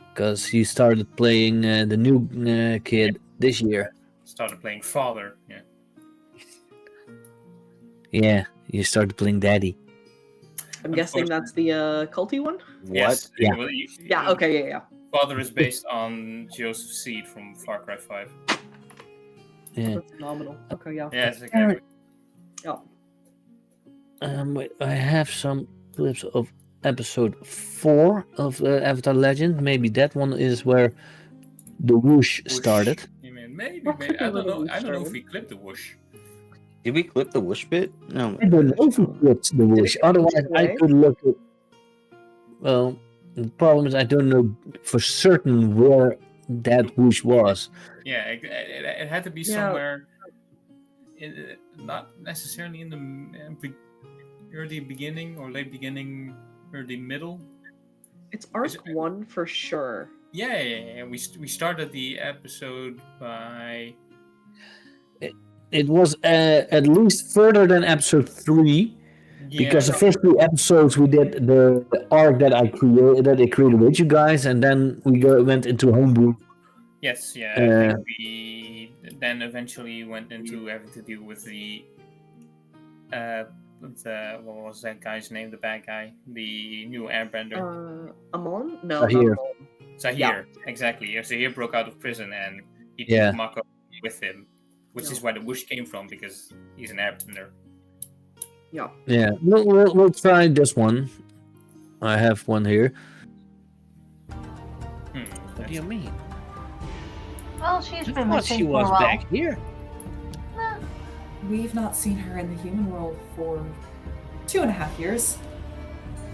because he started playing the new kid this year. Started playing Father. Yeah. Yeah, you started playing Daddy. I'm guessing that's the culty one? Yes. Yeah. Well, Yeah, okay, yeah. Father is based on Joseph Seed from Far Cry 5. Yeah. That's phenomenal. Okay, yeah. Yeah, it's exactly. Yeah. Wait, I have some clips of episode 4 of Avatar Legend. Maybe that one is where the whoosh started. You mean maybe. What could be I where don't the know. whoosh I don't know if started? we clipped the whoosh. Did we clip the whoosh bit? No. I don't know if we clipped the whoosh. get Otherwise, pushed I away? could look at. Well, the problem is I don't know for certain where that whoosh was. Yeah, it had to be Yeah. somewhere. Not necessarily in the early beginning or late beginning, early middle. It's arc 1 for sure. Yeah. We started the episode by. It was at least further than episode 3. Because the first 2 episodes we did the arc that I created with you guys, and then we went into homebrew. Yes, yeah. I think we then eventually went into having to deal with the what was that guy's name? The bad guy, the new airbender. Amon? No, Zahir. not Amon. Zahir, exactly. Zahir broke out of prison and he took Yeah. Mako with him, which is where the whoosh came from because he's an airbender. Yeah. Yeah, we'll try this one. I have one here. What do you mean? Well, she's I been thought missing she for a was while. back here. We've not seen her in the human world for 2.5 years.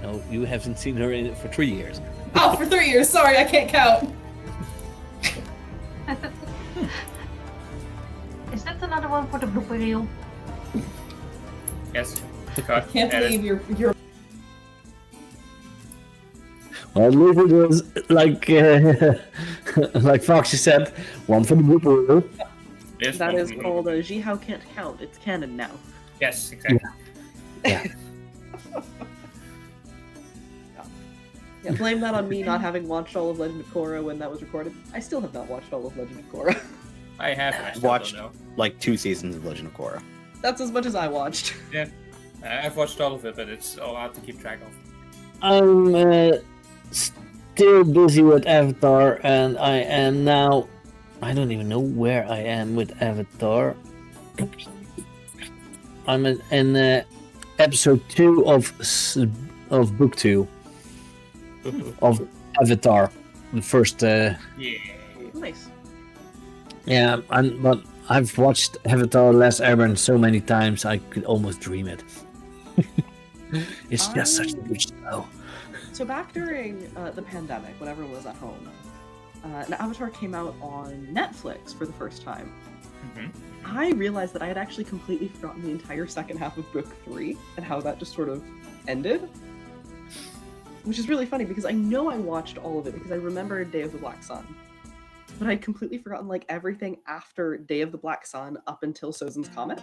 No, you haven't seen her in it for 3 years. Oh, for 3 years. Sorry, I can't count. Is that another one for the blooper reel? Yes. Can't believe you're Well, leave it was like like Foxy said, one for the blooper reel. There's That one is from- called Jihao Can't Count. It's canon now. Yes, exactly. Yeah, blame that on me not having watched all of Legend of Korra when that was recorded. I still have not watched all of Legend of Korra. I have. And I still Watched don't know. like 2 seasons of Legend of Korra. That's as much as I watched. I've watched all of it, but it's all hard to keep track of. I'm still busy with Avatar, and I am now. I don't even know where I am with Avatar. I'm in episode 2 of book 2 of Avatar, the first. Yeah. Nice. Yeah, but I've watched Avatar: Last Airbender so many times I could almost dream it. It's just such a good show. So back during the pandemic, when everyone was at home, an Avatar came out on Netflix for the first time. Mhm. I realized that I had actually completely forgotten the entire second half of book 3 and how that just sort of ended. Which is really funny because I know I watched all of it because I remember Day of the Black Sun. But I'd completely forgotten like everything after Day of the Black Sun up until Sozin's Comet.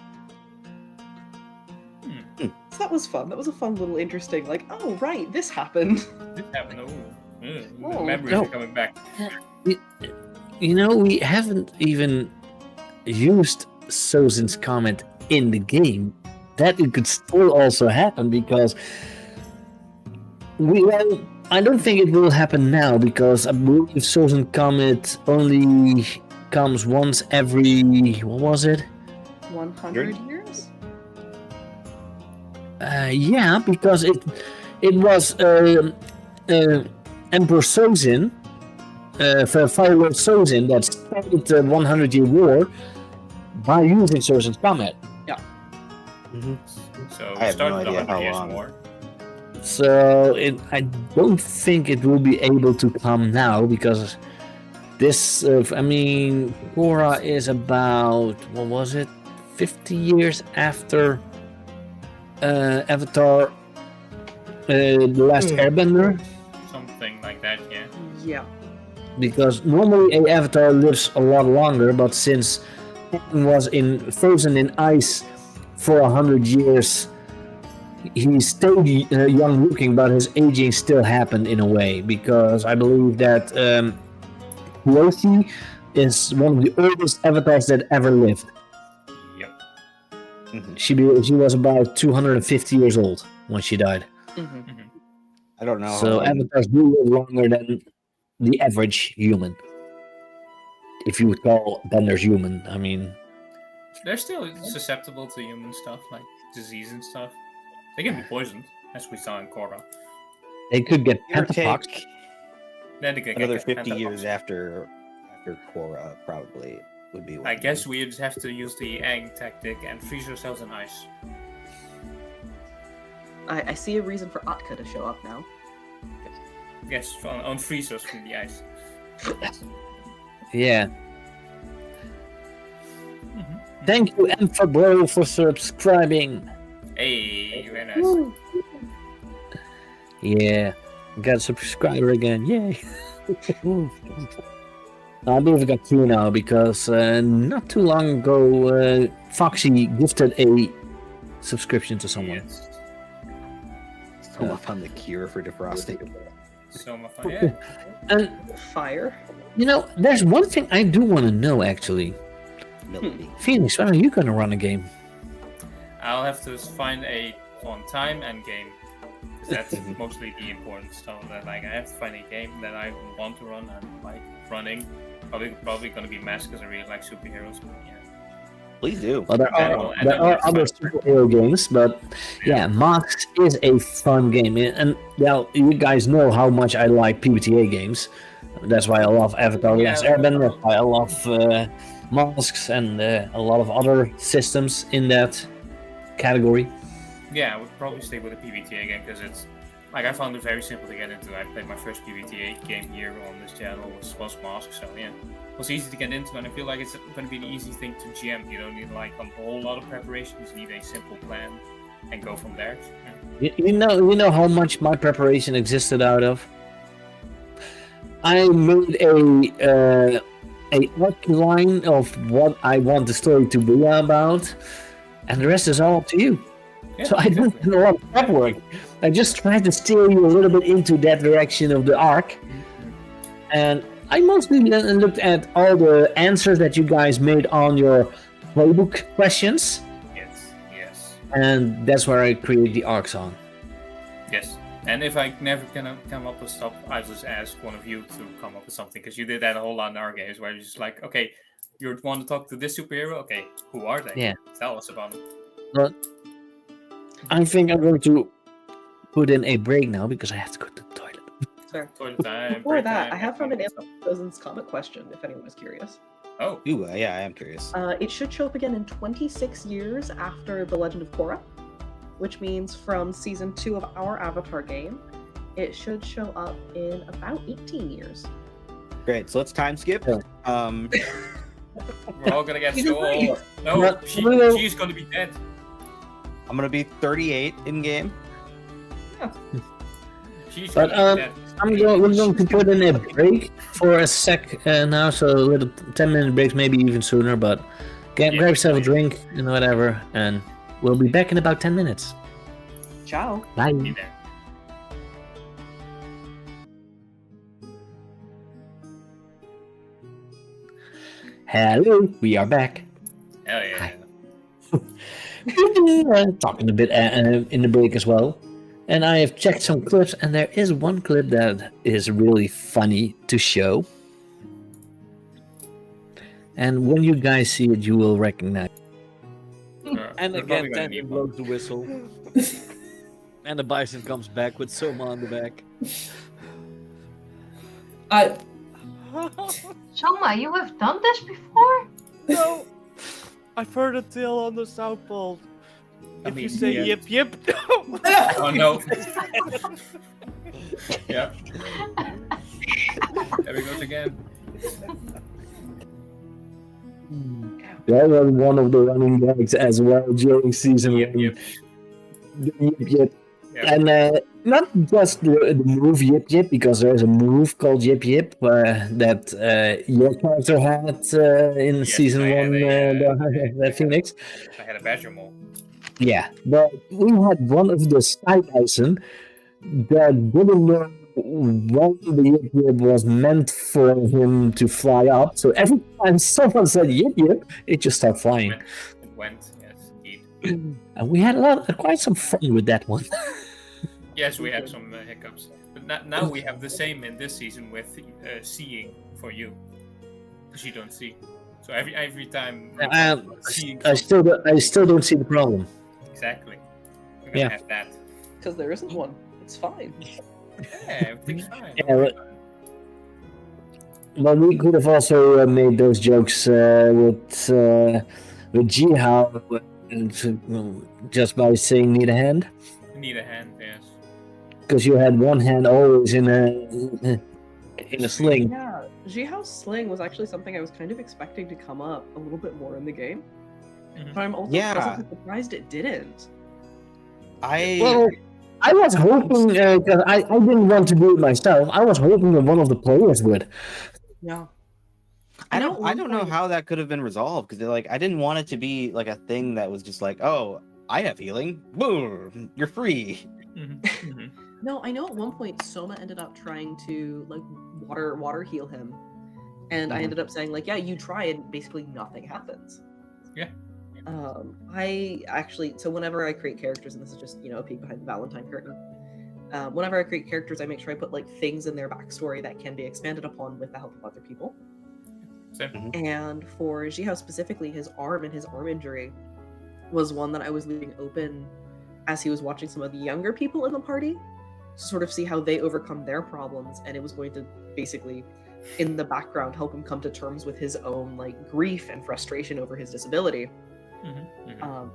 So that was fun. That was a fun little interesting, like, oh right, this happened. This happened. Oh, Memories no. are coming back. You know, we haven't even used Sozin's Comet in the game. That it could still also happen because I don't think it will happen now because I believe Sozin Comet only comes once every, what was it? 100 years? Yeah, because it was Emperor Sozin, Fire Lord Sozin, that started the 100-year war by using Sozin's Comet. So I have no started idea 100 how years long. more. So I don't think it will be able to come now because this, Korra is about, what was it, 50 years after Avatar, The Last Airbender, Something like that, yeah. Yeah. because normally a Avatar lives a lot longer, but since Aang was frozen in ice for 100 years, he stayed young looking, but his aging still happened in a way, because I believe that Kyoshi is one of the oldest avatars that ever lived. Yep. She was about 250 years old when she died. I don't know. So avatars do live longer than the average human. If you would call benders human, I mean... They're still susceptible to human stuff, like disease and stuff. They can be poisoned, as we saw in Korra. They could get Give or pentapox. take Then they can another get 50 pentapox. years after Korra probably would be. I guess we just have to use the Aang tactic and freeze ourselves in ice. I see a reason for Atka to show up now. Yes, on freeze us from the ice. Yeah. Thank you, Emfa for subscribing. Hey, very nice. Yeah, got a subscriber again. Yay! I believe I got 2 now because not too long ago, Foxy gifted a subscription to someone. Yes. So up on the cure for defrosting. So much fun. Yeah. And Fire. you know, there's one thing I do want to know actually. Melody. Phoenix, when are you gonna run a game? I'll have to find a on time and game. 'Cause that's mostly the important stuff. That like I have to find a game that I want to run and like running. Probably going to be Mask because I really like superheroes. But yeah. Please do. Well, there And then are it's other fun. superhero games, but yeah, Masks is a fun game. And well, you guys know how much I like PBTA games. That's why I love Avatar: The Last Airbender. That's why I love Masks and a lot of other systems in that category. Yeah, I would probably stay with a PBTA game because it's like I found it very simple to get into. I played my first PBTA game here on this channel was Mask, so yeah, it was easy to get into, and I feel like it's going to be an easy thing to GM. You don't need like a whole lot of preparation. You just need a simple plan and go from there. Yeah. You know how much my preparation existed out of. I made a outline of what I want the story to be about, and the rest is all up to you. Yeah, So I don't do a lot of prep work. I just try to steer you a little bit into that direction of the arc. And I mostly looked at all the answers that you guys made on your playbook questions. Yes. And that's where I create the arcs on. Yes. And if I never can come up with stuff, I just ask one of you to come up with something because you did that a whole lot in our games where you're just like, okay, you want to talk to this superhero? Okay, who are they? Yeah. Tell us about them. But I think I'm going to put in a break now because I have to go to the toilet. Sorry. Toilet time. Before break that, time, I have found an yeah, answer to Dozen's comic question, if anyone is curious. Oh. Ooh, yeah, I am curious. It should show up again in 26 years after The Legend of Korra, which means from season 2 of our Avatar game, it should show up in about 18 years. Great. So let's time skip. Yeah. We're all gonna get so Season old. No, But we she's gonna be dead. I'm gonna be 38 in game. She's But, gonna be dead. we're going to put in a break for a sec now, so a little 10-minute breaks, maybe even sooner. But grab yourself a drink and whatever, and we'll be back in about 10 minutes. Ciao. Bye. Be there. Hello, we are back. Hell yeah. Hi. We've been talking a bit in the break as well, and I have checked some clips, and there is one clip that is really funny to show. And when you guys see it, you will recognize. And We're probably again, gonna need Tenzin one. blows the whistle. And the bison comes back with Soma on the back. Soma, you have done this before? No! I've heard a tale on the South Pole. If you mean, say yeah. yip yip, Oh no. Yeah. There we go again. That was one of the running gags as well during season Yep, 1. yep. Yip, yip. Yep. And not just the move Yip Yip, because there's a move called Yip Yip that your character had in Yes, season I had 1, the Phoenix. I had a badger mole. Yeah, but we had one of the Sky Bison that didn't know when the Yip Yip was meant for him to fly up. So every time someone said Yip Yip, it just started flying. It went, yes, indeed. And we had quite some fun with that one. Yes, we had some hiccups. But now we have the same in this season with seeing for you. Because you don't see. So every time seeing I still don't see the problem. exactly. We're gonna Yeah. have that. Because there isn't one. It's fine. Yeah, everything's fine. Yeah, well, we could have also made those jokes with Jihao just by saying need a hand, You need a hand, yes. because you had one hand always in a sling. Yeah, Jihao's sling was actually something I was kind of expecting to come up a little bit more in the game. Mhm. But I'm also Yeah. pleasantly surprised it didn't. Well, I was hoping because I didn't want to do it myself. I was hoping that one of the players would. Yeah. I know don't at one know point- how that could have been resolved because like I didn't want it to be like a thing that was just like, oh, I have healing. Boom, you're free. No, I know at one point Soma ended up trying to like water heal him. And I ended up saying like, yeah, you try and basically nothing happens. So whenever I create characters, and this is just a peek behind the Valentine curtain. Whenever I create characters, I make sure I put like things in their backstory that can be expanded upon with the help of other people. And for Jihao specifically, his arm and his arm injury was one that I was leaving open as he was watching some of the younger people in the party to sort of see how they overcome their problems, and it was going to basically, in the background, help him come to terms with his own like grief and frustration over his disability.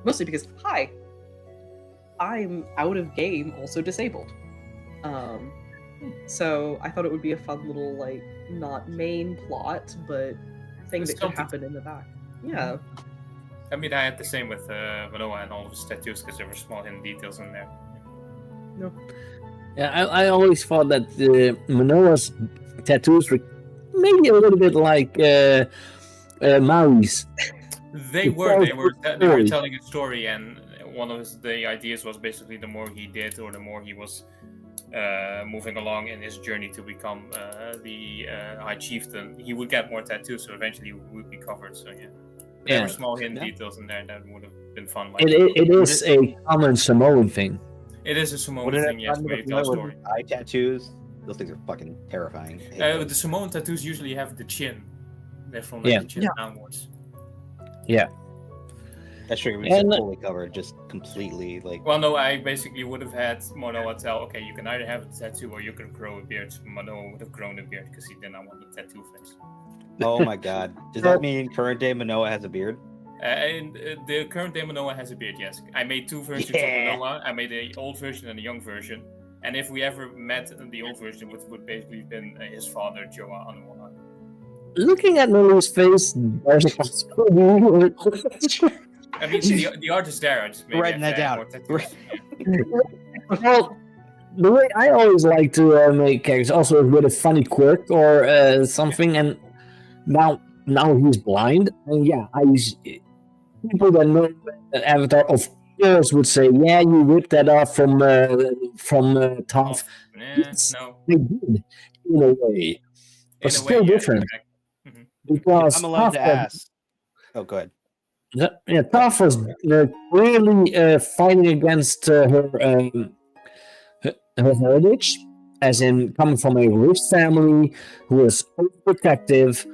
Mostly because, hi, I'm out of game, also disabled. So I thought it would be a fun little, like, not main plot, but thing that could happen in the back. Yeah. I mean, I had the same with Manoa and all of his tattoos because there were small hidden details in there. No. Yeah, I always thought that Manoa's tattoos were maybe a little bit like Maui's. They were telling a story, and one of the ideas was basically the more he did, or the more he was moving along in his journey to become the High Chieftain, he would get more tattoos, so eventually he would be covered. So yeah, there were small hidden details in there that would have been fun. Like it is a common Samoan thing. It is a Samoan thing, yes, where you tell a story. Eye tattoos, those things are fucking terrifying. The Samoan tattoos usually have the chin. They're from the chin downwards. Yeah. That's true. We said fully covered, just completely like. Well, no, I basically would have had Manoa tell, okay, you can either have a tattoo or you can grow a beard. Manoa would have grown a beard because he did not want the tattoo face. Oh my god! Does that mean current day Manoa has a beard? The current day Manoa has a beard. Yes, I made two versions of Manoa. I made the old version and a young version. And if we ever met the old version, which would basically been his father, Joa Anuoha. Looking at Manoa's face, there's a possibility. I mean, the art is there. I just made writing that down. Well, the way I always like to make characters, also with a funny quirk or something, and now he's blind, and people that know Avatar, of course, would say, "Yeah, you ripped that off from Toph." No, they did in a way, but still different. Because I'm allowed to ask. Oh, go ahead. Yeah, Toph was clearly fighting against her heritage, as in coming from a rich family who is overprotective.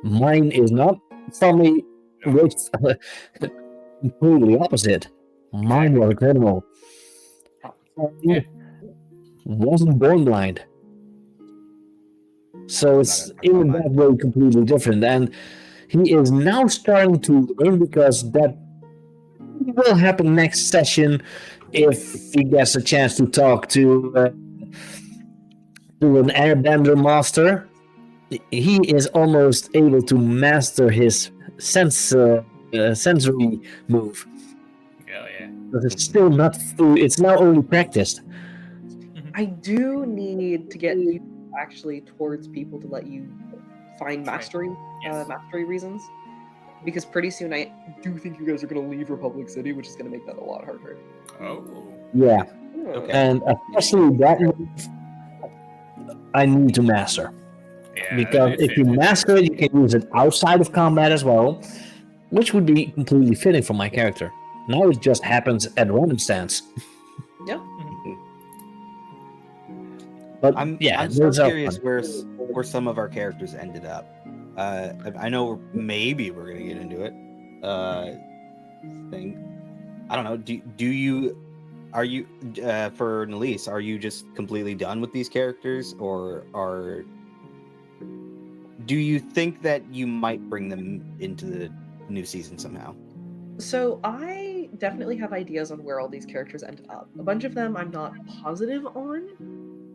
Mine is not from a rich, completely opposite. Mine was a criminal. Wasn't born blind. So it's in that way completely different. And he is now starting to learn, because that will happen next session if he gets a chance to talk to an airbender master. He is almost able to master his sensory move. Yeah. But it's still not through, it's now only practiced. I do need to get you actually towards people to let you find mastery reasons, because pretty soon I do think you guys are going to leave Republic City, which is going to make that a lot harder. Oh. Yeah. Okay. And especially that move, I need to master. Yeah, because if you master it, you can use it outside of combat as well, which would be completely fitting for my character. Now it just happens at random stance. Yeah. But I'm so curious where some of our characters ended up. I know maybe we're gonna get into it. I don't know. Are you for Nalise? Are you just completely done with these characters, or do you think that you might bring them into the new season somehow? So I definitely have ideas on where all these characters ended up. A bunch of them I'm not positive on,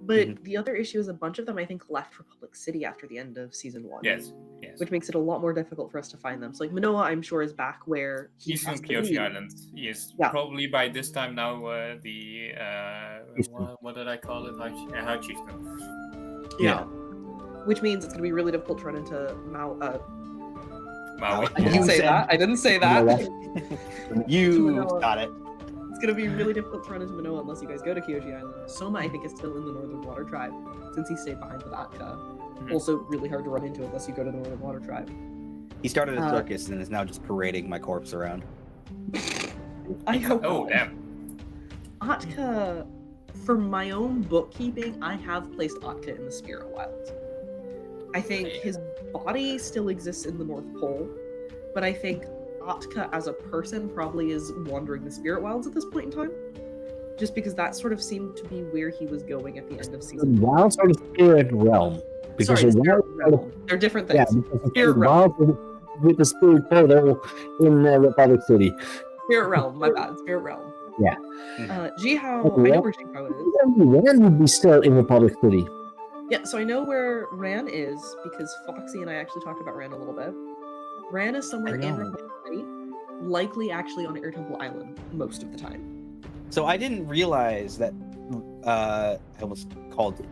but the other issue is a bunch of them I think left Republic City after the end of season 1. Yes. Which makes it a lot more difficult for us to find them. So like Manoa, I'm sure, is back where he's from Kyoshi Island. He is probably by this time now the what did I call it? High Chieftain. Yeah. Which means it's going to be really difficult to run into Maui. I didn't say that. You got it. It's going to be really difficult to run into Manoa unless you guys go to Kyoshi Island. Soma, I think, is still in the Northern Water Tribe, since he stayed behind with Atka. Also really hard to run into unless you go to the Northern Water Tribe. He started a circus and is now just parading my corpse around. I hope. Oh, damn. Atka, for my own bookkeeping, I have placed Atka in the Spirit Wilds. I think his body still exists in the North Pole, but I think Atka as a person probably is wandering the Spirit Wilds at this point in time. Just because that sort of seemed to be where he was going at the end of season 1. Wilds or the Spirit Realm? Because Sorry, the Spirit Wilds- Realm. They're different Yeah, things. because the Spirit Realm. Wilds with the Spirit Portal in Republic City. Spirit Realm, my bad. Spirit Realm. Yeah. Jihao, I know where Jihao is. Ran would be still in Republic City. Yeah, so I know where Ran is because Foxy and I actually talked about Ran a little bit. Ran is somewhere in Republic City, likely actually on Air Temple Island most of the time. So I didn't realize that I almost called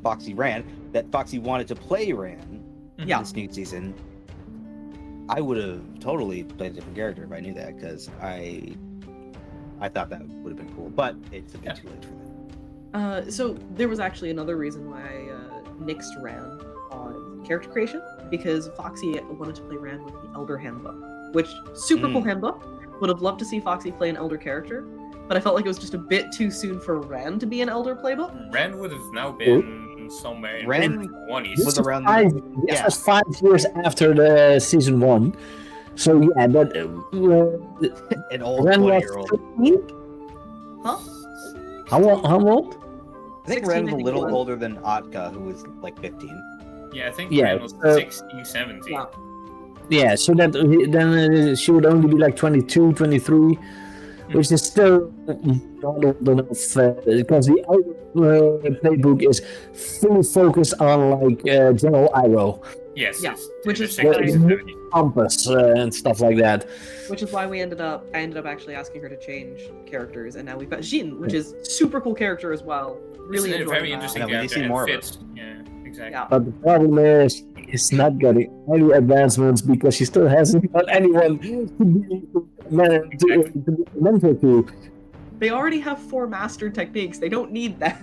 Foxy Ran, that Foxy wanted to play Ran Yeah. this new season. I would have totally played a different character if I knew that, because I thought that would have been cool, but it's a bit too late for that. So there was actually another reason why I nixed Ran on character creation, because Foxy wanted to play Ran with the Elder Handbook, which super cool handbook. Would have loved to see Foxy play an Elder character, but I felt like it was just a bit too soon for Ran to be an Elder playbook. Ren would have now been somewhere in Ren the 20s. was around This was 5 years after the season 1. So yeah, that an old Ren was 20-year-old. 13? Huh? How old? I think 16, Ren was I a think little it was. older than Atka, who was like 15. Yeah, I think Yeah, Ren was so- 16, 17. Yeah. Yeah, so that then she would only be like 22, 23, which is still not old enough because the other playbook is fully focused on like General Iroh, Yes, Yeah, it's which in is the 60s and why- 70s. Compass and stuff like that. Which is why I ended up actually asking her to change characters, and now we've got Jin, which is super cool character as well. Really It's a enjoying very that. interesting Yeah, we need to character see and more of her. fits. Yeah, exactly. Yeah. But the problem is, it's not getting any advancements because she still hasn't got anyone to be mentor to. They already have 4 mastered techniques. They don't need them.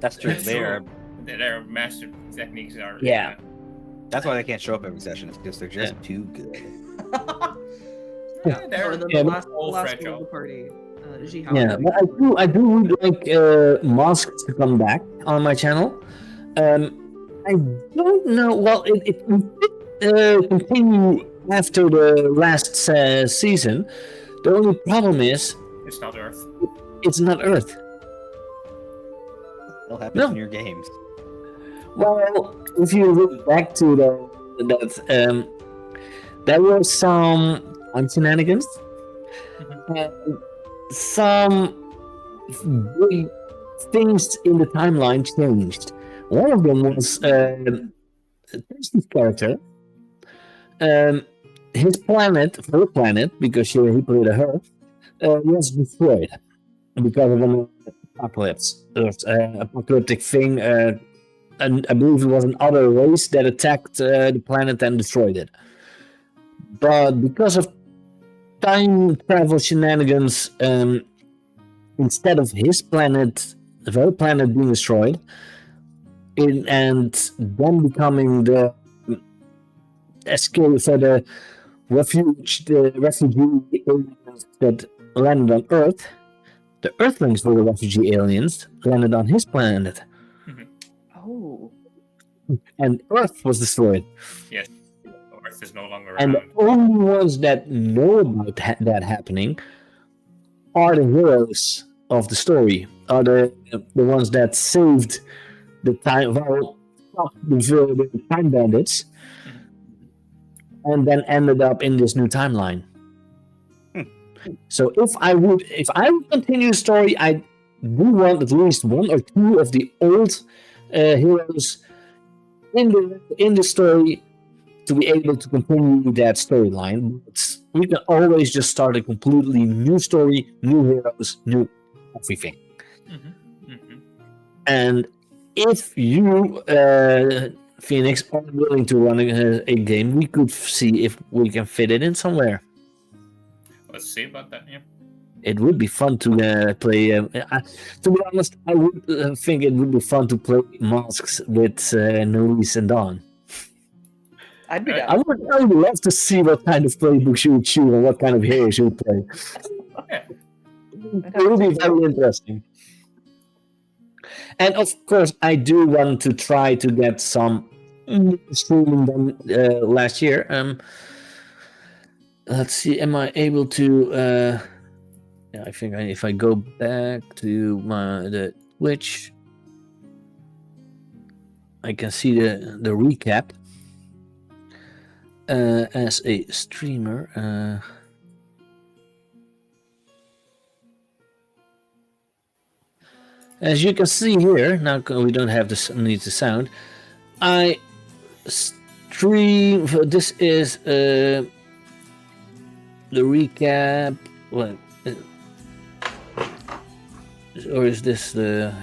That's true. That's They are. true. Their master techniques are. Yeah. That's why they can't show up every session. It's because they're just too good. Yeah, Oh, they're and then Yeah, the but- last one fragile. of the party, Jihao. Yeah, but I do would like Mask to come back on my channel. I don't know. Well, it will continue after the last season. The only problem is It's not Earth. it's not Earth. It'll happen No. in your games. Well, if you look back to that, there were some shenanigans and some big things in the timeline changed. One of them was Thirsty's character. His planet, her planet, because he played her, was destroyed because of an apocalypse. Apocalyptic thing. And I believe it was an other race that attacked the planet and destroyed it. But because of time travel shenanigans, instead of his planet, her planet being destroyed, and then becoming the escape for the refugee aliens that landed on Earth, the Earthlings were the refugee aliens landed on his planet. Oh. And Earth was destroyed. Yes. Earth is no longer And the around. only ones that know about that happening are the heroes of the story, are the ones that saved the time, well, stopped the time bandits, and then ended up in this new timeline. So if I would continue the story, I do want at least 1 or 2 of the old heroes in the story to be able to continue that storyline. But we can always just start a completely new story, new heroes, new everything. And if you, Phoenix, are willing to run a game, we could see if we can fit it in somewhere. Let's see about that. Yeah. It would be fun to play. To be honest, I would think it would be fun to play Masks with Noise and Dawn. I'd be Yeah. down. I would love to see what kind of playbooks you would choose and what kind of heroes you would play. It would be very interesting. And of course, I do want to try to get some streaming done last year. Let's see, am I able to? Yeah, I think if I go back to the Twitch, I can see the recap as a streamer. As you can see here, now we don't have need the sound. I stream. This is the recap. What? Or is this the?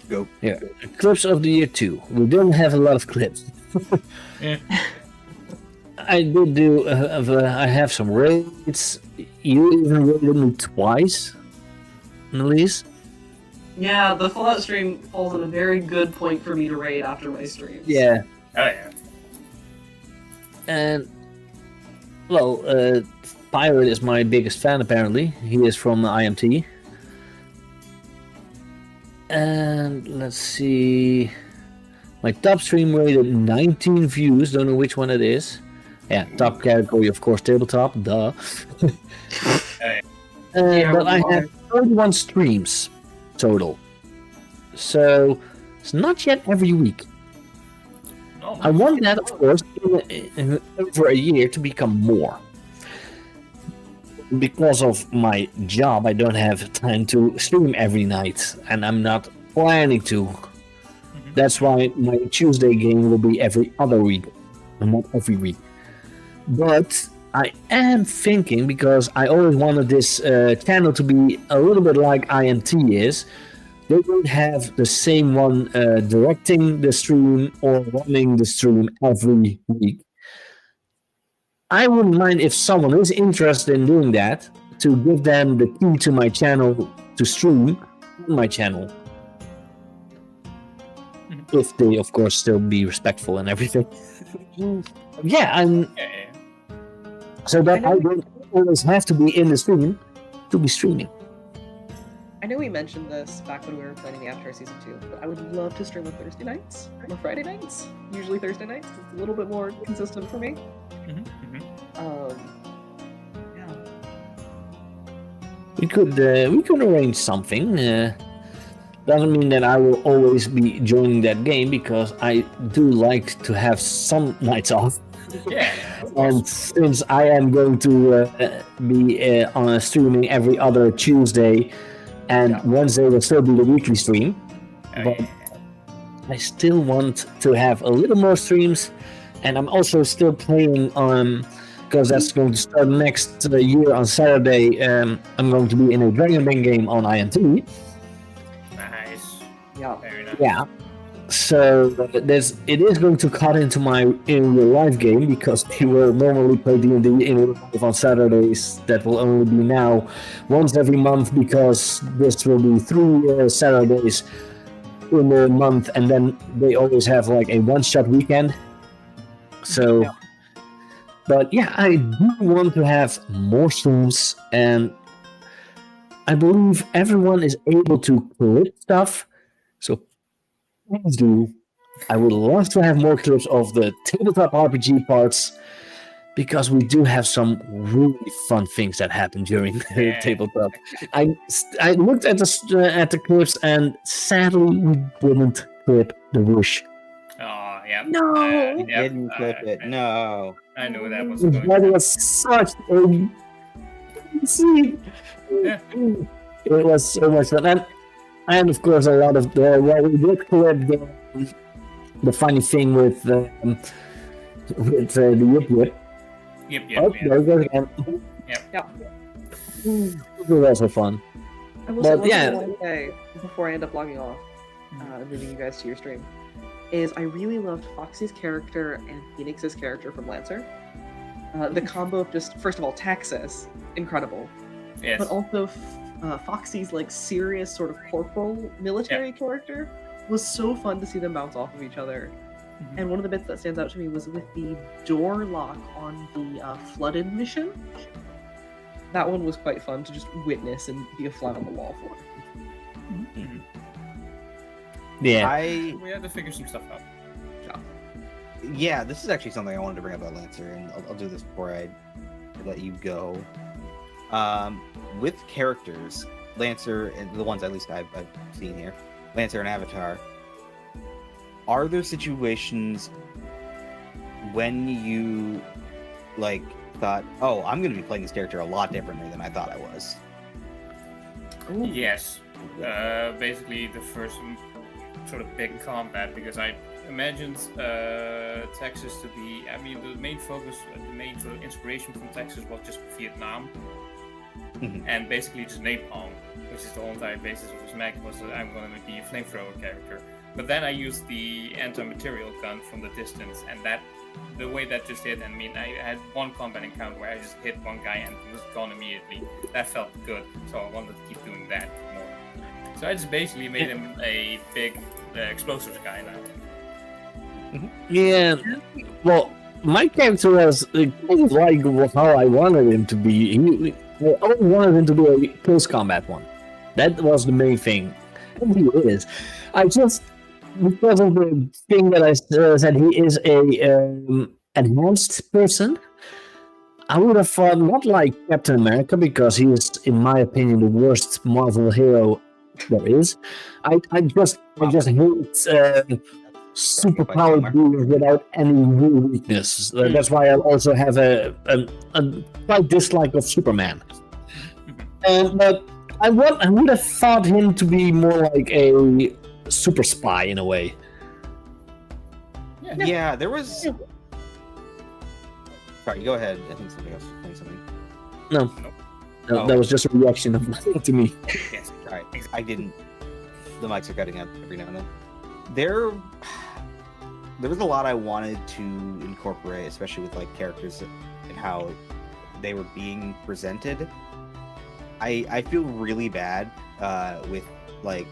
Go. Yeah, clips of the year 2. We don't have a lot of clips. Yeah. I did do. I have some raids. You even raided me twice, Annalise. Yeah, the Fallout stream falls at a very good point for me to raid after my stream. Yeah. Oh yeah. And well, Pirate is my biggest fan. Apparently, he is from IMT. And let's see, my top stream rated 19 views. Don't know which one it is. Yeah, top category, of course, tabletop. Duh. But I have 31 streams total, so it's not yet every week. Oh, I want that, of course, in over a year to become more. Because of my job, I don't have time to stream every night, and I'm not planning to. That's why my Tuesday game will be every other week, and not every week. But I am thinking, because I always wanted this channel to be a little bit like IMT is, they won't have the same one directing the stream or running the stream every week. I wouldn't mind if someone is interested in doing that, to give them the key to my channel to stream on my channel. If they, of course, still be respectful and everything. Yeah, so that I don't always have to be in the stream to be streaming. I know we mentioned this back when we were planning the Avatar Season 2, but I would love to stream on Thursday nights or Friday nights. Usually Thursday nights, 'cause it's a little bit more consistent for me. Yeah. We could arrange something. Doesn't mean that I will always be joining that game, because I do like to have some nights off. Yeah. And since I am going to be on streaming every other Tuesday, and Wednesday will still be the weekly stream, but I still want to have a little more streams, and I'm also still playing on, because that's going to start next year on Saturday. I'm going to be in a Dragon Bane game on IMT. Nice. Yeah. Very nice. Yeah. So it is going to cut into my in real life game, because we will normally play D&D in real life on Saturdays. That will only be now once every month, because this will be 3 Saturdays in a month, and then they always have like a one-shot weekend. So, but yeah, I do want to have more streams, and I believe everyone is able to clip stuff. So please do. I would love to have more clips of the tabletop RPG parts, because we do have some really fun things that happen during the tabletop. I looked at the clips, and sadly we didn't clip the whoosh. Oh, yeah. No! Didn't clip it. No. I knew that was going That was such a scene. Yeah. It was so much fun, and of course a lot of we did clip the funny thing with the Yip Yip. Yep. Oh, there it goes again. Yep. It was also fun. I will But say yeah. one thing I want to say before I end up logging off, and leaving you guys to your stream, is I really loved Foxy's character and Phoenix's character from Lancer. The combo of just, first of all, Taxis, incredible. Yes. But also Foxy's like serious sort of corporal military character was so fun to see them bounce off of each other. And one of the bits that stands out to me was with the door lock on the flooded mission. That one was quite fun to just witness and be a fly on the wall for. Yeah. We had to figure some stuff out. Yeah, this is actually something I wanted to bring up about Lancer, and I'll do this before I let you go. With characters, Lancer, and the ones at least I've seen here, Lancer and Avatar, are there situations when you like thought, oh, I'm going to be playing this character a lot differently than I thought I was? Yes. Basically the first sort of big combat, because I imagined Texas to be, I mean, the main focus, the main sort of inspiration from Texas was just Vietnam. And basically just napalm, which is the whole entire basis of his mech, was that I'm going to be a flamethrower character. But then I used the anti-material gun from the distance, and that, the way that just hit, I mean, I had one combat encounter where I just hit one guy and he was gone immediately. That felt good, so I wanted to keep doing that more. So I just basically made him a big explosives guy now. Yeah. Well, my character was kind of like how I wanted him to be. I only wanted him to be a close combat one. That was the main thing. And he is. I just, because of the thing that I said, he is a enhanced person. I would have thought not like Captain America, because he is, in my opinion, the worst Marvel hero there is. I just hate superpowered beings without any real weakness. That's why I also have a slight dislike of Superman. But I would have thought him to be more like a super spy in a way. Yeah, there was. Sorry, go ahead. I think somebody else was saying something. No, that was just a reaction of to me. Yes, all right. I didn't. The mics are cutting out every now and then. There was a lot I wanted to incorporate, especially with like characters and how they were being presented. I feel really bad with like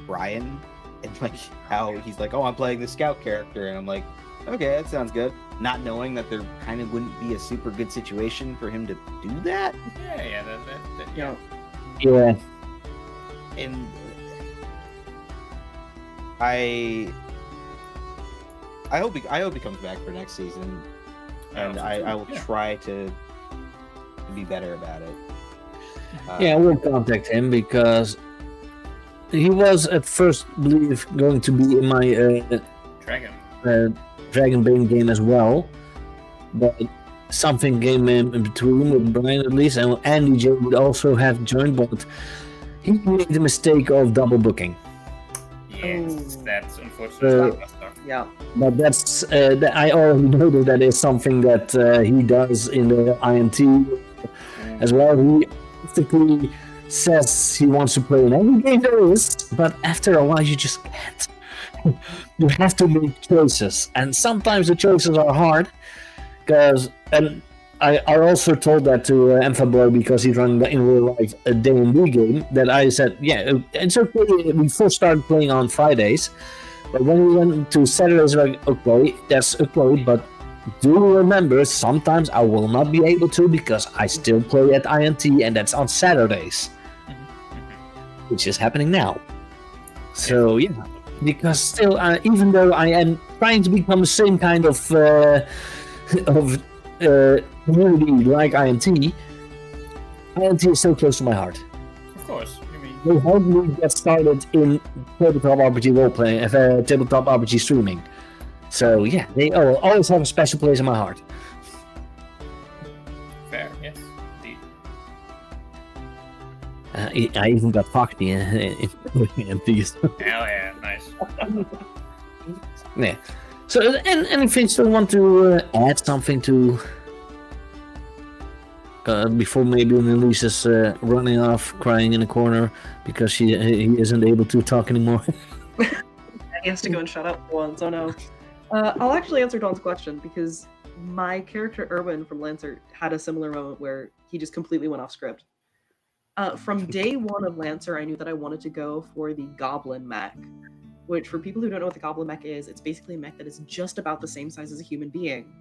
Brian and like how he's like, oh, I'm playing the scout character, and I'm like, okay, that sounds good. Not knowing that there kind of wouldn't be a super good situation for him to do that. Yeah. And I hope he comes back for next season, and I will try to be better about it. Yeah, we'll contact him, because he was at first believe going to be in my Dragonbane game as well, but something came in between with Brian at least, and Andy J would also have joined, but he made the mistake of double booking. Yes, that's unfortunate. Yeah, but that's I already know that is something that he does in the INT as well. He basically says he wants to play in every game there is, but after a while you just can't. You have to make choices, and sometimes the choices are hard. And I also told that to Amphaboy, because he's running in real life a D&D game, that I said, yeah, it's okay. We first started playing on Fridays, but when we went to Saturdays, like, okay, that's okay, but do remember, sometimes I will not be able to, because I still play at INT, and that's on Saturdays, which is happening now. So yeah, because still, even though I am trying to become the same kind of community like INT is so close to my heart. Of course. They helped me get started in tabletop RPG roleplaying, tabletop RPG streaming. So yeah, they always have a special place in my heart. Fair, yes, indeed. I even got Foxy in these. Hell yeah, nice. Yeah. So, and if you still want to add something to before maybe Elise is running off, crying in a corner because he isn't able to talk anymore. He has to go and shut up for once. Oh no. I'll actually answer Dawn's question, because my character Erwin from Lancer had a similar moment where he just completely went off script. From day one of Lancer, I knew that I wanted to go for the Goblin mech, which for people who don't know what the Goblin Mech is, it's basically a mech that is just about the same size as a human being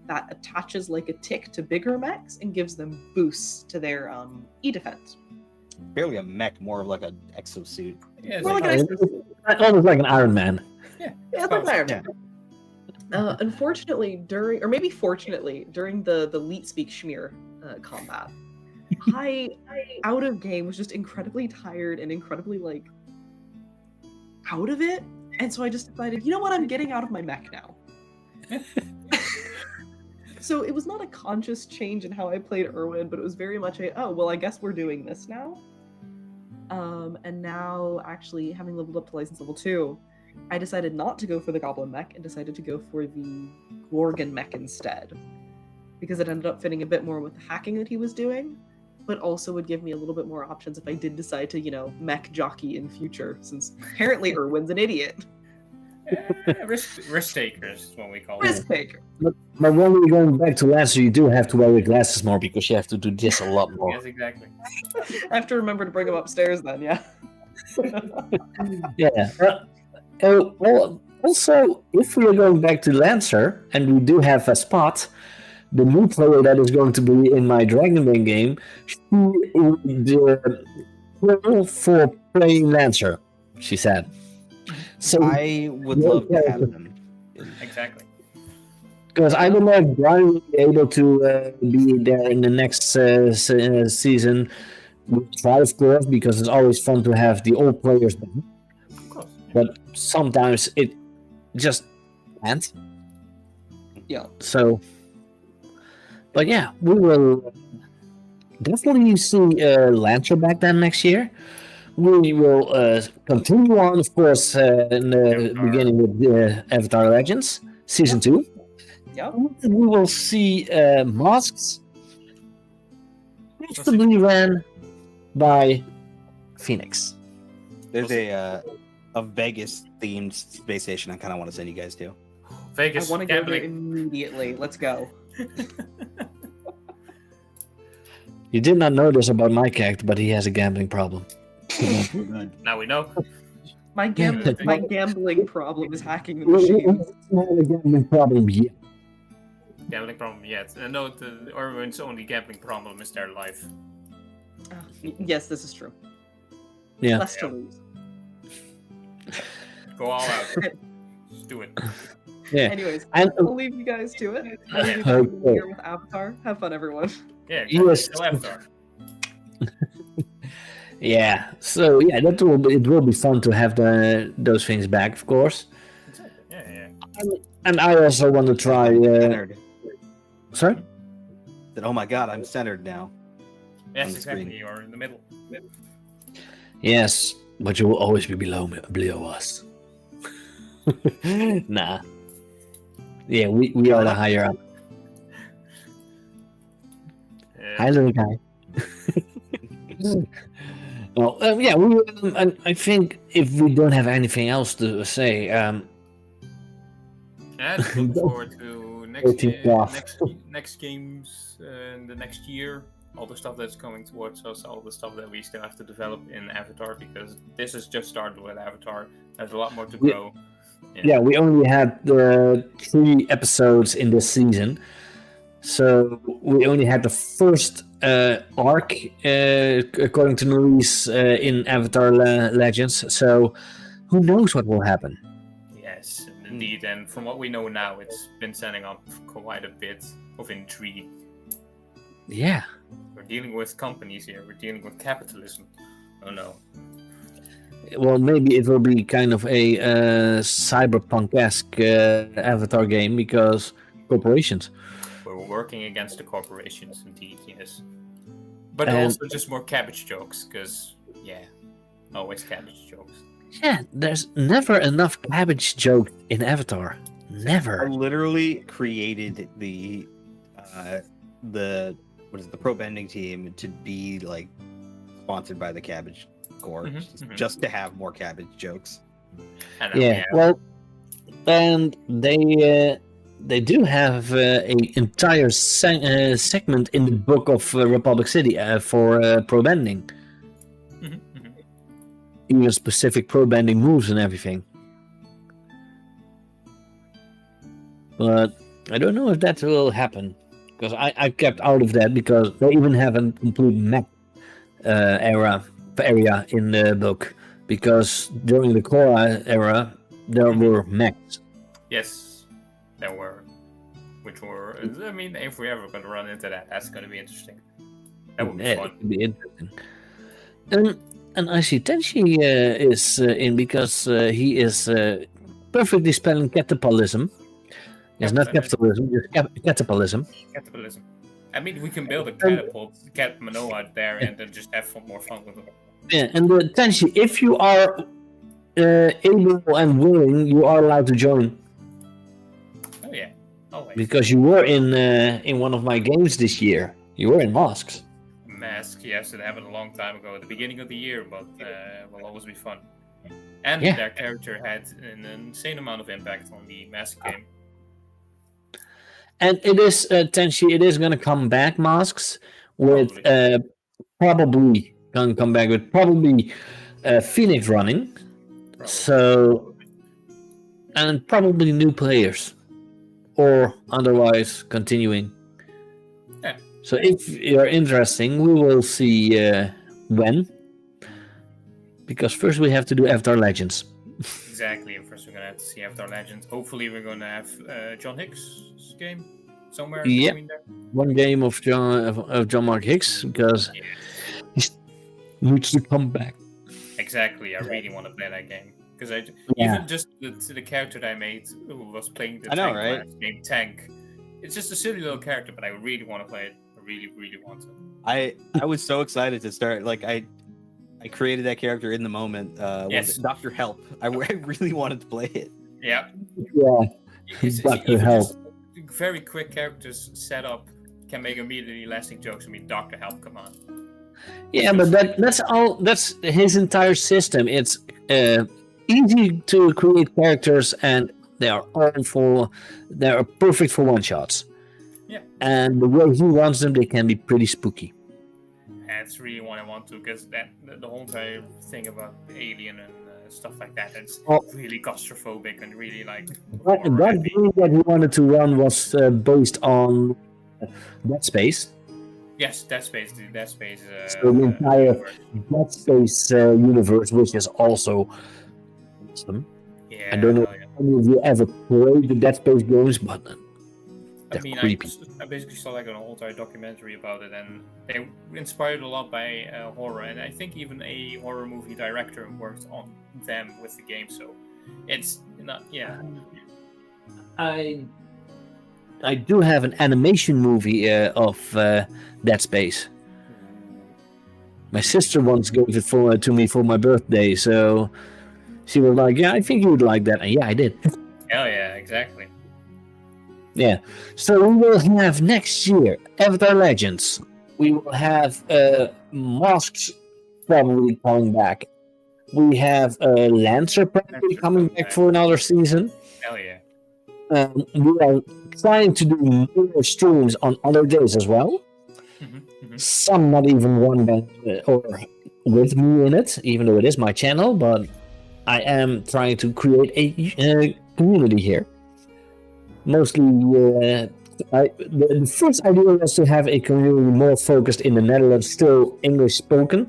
that attaches like a tick to bigger mechs and gives them boosts to their E-defense. Barely a mech, more of like an exosuit. Yeah, it's More like, like an exosuit. Almost like an Iron Man. Yeah, it's like Iron Man. Unfortunately, during, or maybe fortunately, during the Leet Speak Schmear combat, I out of game was just incredibly tired and incredibly like out of it, and so I just decided, you know what, I'm getting out of my mech now. So it was not a conscious change in how I played Erwin, but it was very much a, oh well, I guess we're doing this now. And now, actually, having leveled up to license level 2, I decided not to go for the Goblin Mech and decided to go for the Gorgon Mech instead. Because it ended up fitting a bit more with the hacking that he was doing, but also would give me a little bit more options if I did decide to, mech jockey in future, since apparently Erwin's an idiot. risk takers is what we call Risk it. taker. But when we're going back to Lancer, you do have to wear your glasses more because you have to do this a lot more. Yes, exactly. I have to remember to bring him upstairs then, yeah. Yeah. Well, also, if we are going back to Lancer, and we do have a spot, the new player that is going to be in my Dragonbane game, she is the pro for playing Lancer, she said. So I would love to have them. Exactly. because I don't know if Brian will be able to be there in the next season. We'll try, of course, because it's always fun to have the old players back. Of course. But sometimes it just can't. Yeah. So, but yeah, we will definitely see Lancer back then next year. We will continue on, of course, in the beginning with Avatar Legends Season 2. Yep. We will see Masks, possibly ran by Phoenix. There's a Vegas themed space station I kind of want to send you guys to. Vegas. I want to go there gambling. immediately. Let's go. You did not know this about my character, but he has a gambling problem. Now we know. My gambling problem is hacking the machines. It's not a gambling problem yet. Gambling problem yet. No, the Orwin's only gambling problem is their life. Yes, this is true. Yeah. Less to lose. Go all out. Just do it. Yeah. Anyways, And I'll leave you guys to it. I'll leave you guys here with Avatar. Have fun, everyone. Yeah, Yes. Go Avatar. yeah. So yeah, it will be fun to have those things back, of course. Exactly. Yeah. And I also want to try. Centered. Sorry. That, oh my god, I'm centered now. Yes, On the exactly. screen. You're in the middle. Yes, but you will always be below us. Nah. Yeah, we are the higher up. Hi, little guy. Well, yeah, I think if we don't have anything else to say, Yeah, looking forward to next games in the next year. All the stuff that's coming towards us, all the stuff that we still have to develop in Avatar, because this has just started with Avatar. There's a lot more to grow. Yeah, we only had 3 episodes in this season, so we only had the first arc, according to Norris, in Avatar Legends. So who knows what will happen? Yes, indeed. And from what we know now, it's been setting up quite a bit of intrigue. Yeah. We're dealing with companies here. We're dealing with capitalism. Oh no. Well, maybe it will be kind of a cyberpunk-esque Avatar game because corporations. We're working against the corporations, indeed, yes. But And- also just more cabbage jokes, because, yeah, always cabbage jokes. Yeah, there's never enough cabbage joke in Avatar. I Never. literally created the pro bending team to be like sponsored by the Cabbage Corps, just to have more cabbage jokes. I know, Yeah, well, and they do have a entire segment in the book of Republic City for pro bending. Even specific pro bending moves and everything. but I don't know if that will happen because I kept out of that because they even have a complete mech area in the book because during the Korra era there were mechs. Yes, there were. Which were, I mean, if we ever going to run into that, that's going to be interesting. That would be Yeah, fun. it would be interesting. And I see Tenchi is in because he is perfectly spelling catapalism. It's not capitalism, it's catapalism. Catapalism. I mean, we can build a catapult, get Manoa out there, and then just have more fun with it. Yeah, and Tenchi, if you are able and willing, you are allowed to join. Oh yeah, always. Because you were in one of my games this year. You were in Masks. Mask, yes, it happened a long time ago at the beginning of the year, but will always be fun. And Yeah. their character had an insane amount of impact on the Mask game. And it is Tenchi. It is gonna come back, Masks, with probably gonna come back with probably Phoenix running. So and probably new players, or otherwise continuing. Yeah. So if you're interested, we will see when. Because first we have to do Avatar Legends. Exactly, and first we're gonna have to see Avatar Legends. Hopefully we're gonna have John Hicks' game somewhere in Yeah, between there. one game of John Mark Hicks because he needs to come back. Exactly, I really want to play that game. Because Yeah. even just the character that I made who was playing the I know, tank right? class named Tank. It's just a silly little character, but I really want to play it. I really, really want to. I was so excited to start. Like I created that character in the moment. Yes. Dr. Help. I really wanted to play it. Yeah. Yeah. It's Dr. even Help. just very quick characters set up can make immediately lasting jokes. I mean, Dr. Help, come on. Yeah, but that's all. That's his entire system. It's easy to create characters, and they are perfect for one shots. Yeah. And the way he wants them, they can be pretty spooky. That's really what I want to, because the whole entire thing about Alien and stuff like that, it's really claustrophobic and really like. That game that he wanted to run was based on Dead Space. Yes, Dead Space. The Dead Space. So the entire Dead Space universe, which is also awesome. Yeah, I don't know if any of you ever played the Dead Space games, but they're creepy. I basically saw like an whole entire documentary about it, and they were inspired a lot by horror, and I think even a horror movie director worked on them with the game. So it's not, yeah. I do have an animation movie of Dead Space. My sister once gave it to me for my birthday, so she was like, "Yeah, I think you would like that," and yeah, I did. Hell yeah, exactly. Yeah. So we will have next year Avatar Legends. We will have Masks probably coming back. We have Lancer probably coming back for another season. Hell yeah. We are trying to do more streams on other days as well. Some not even one or with me in it, even though it is my channel, but I am trying to create a community here. Mostly, the first idea was to have a community more focused in the Netherlands, still English spoken.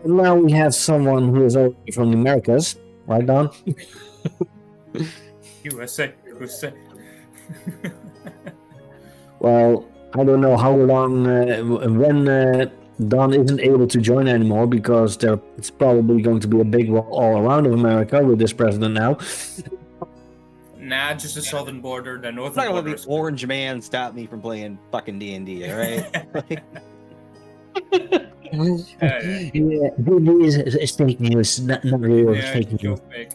Now we have someone who is already from the Americas, right, Don? USA. Well, I don't know how long, when Don isn't able to join anymore, because it's probably going to be a big war all around of America with this president now. Nah, just the southern border, the It's northern not gonna border. let the orange man stop me from playing fucking D&D, all right? Yeah, it's fake news, not real, it's Yeah, fake news. joke fake.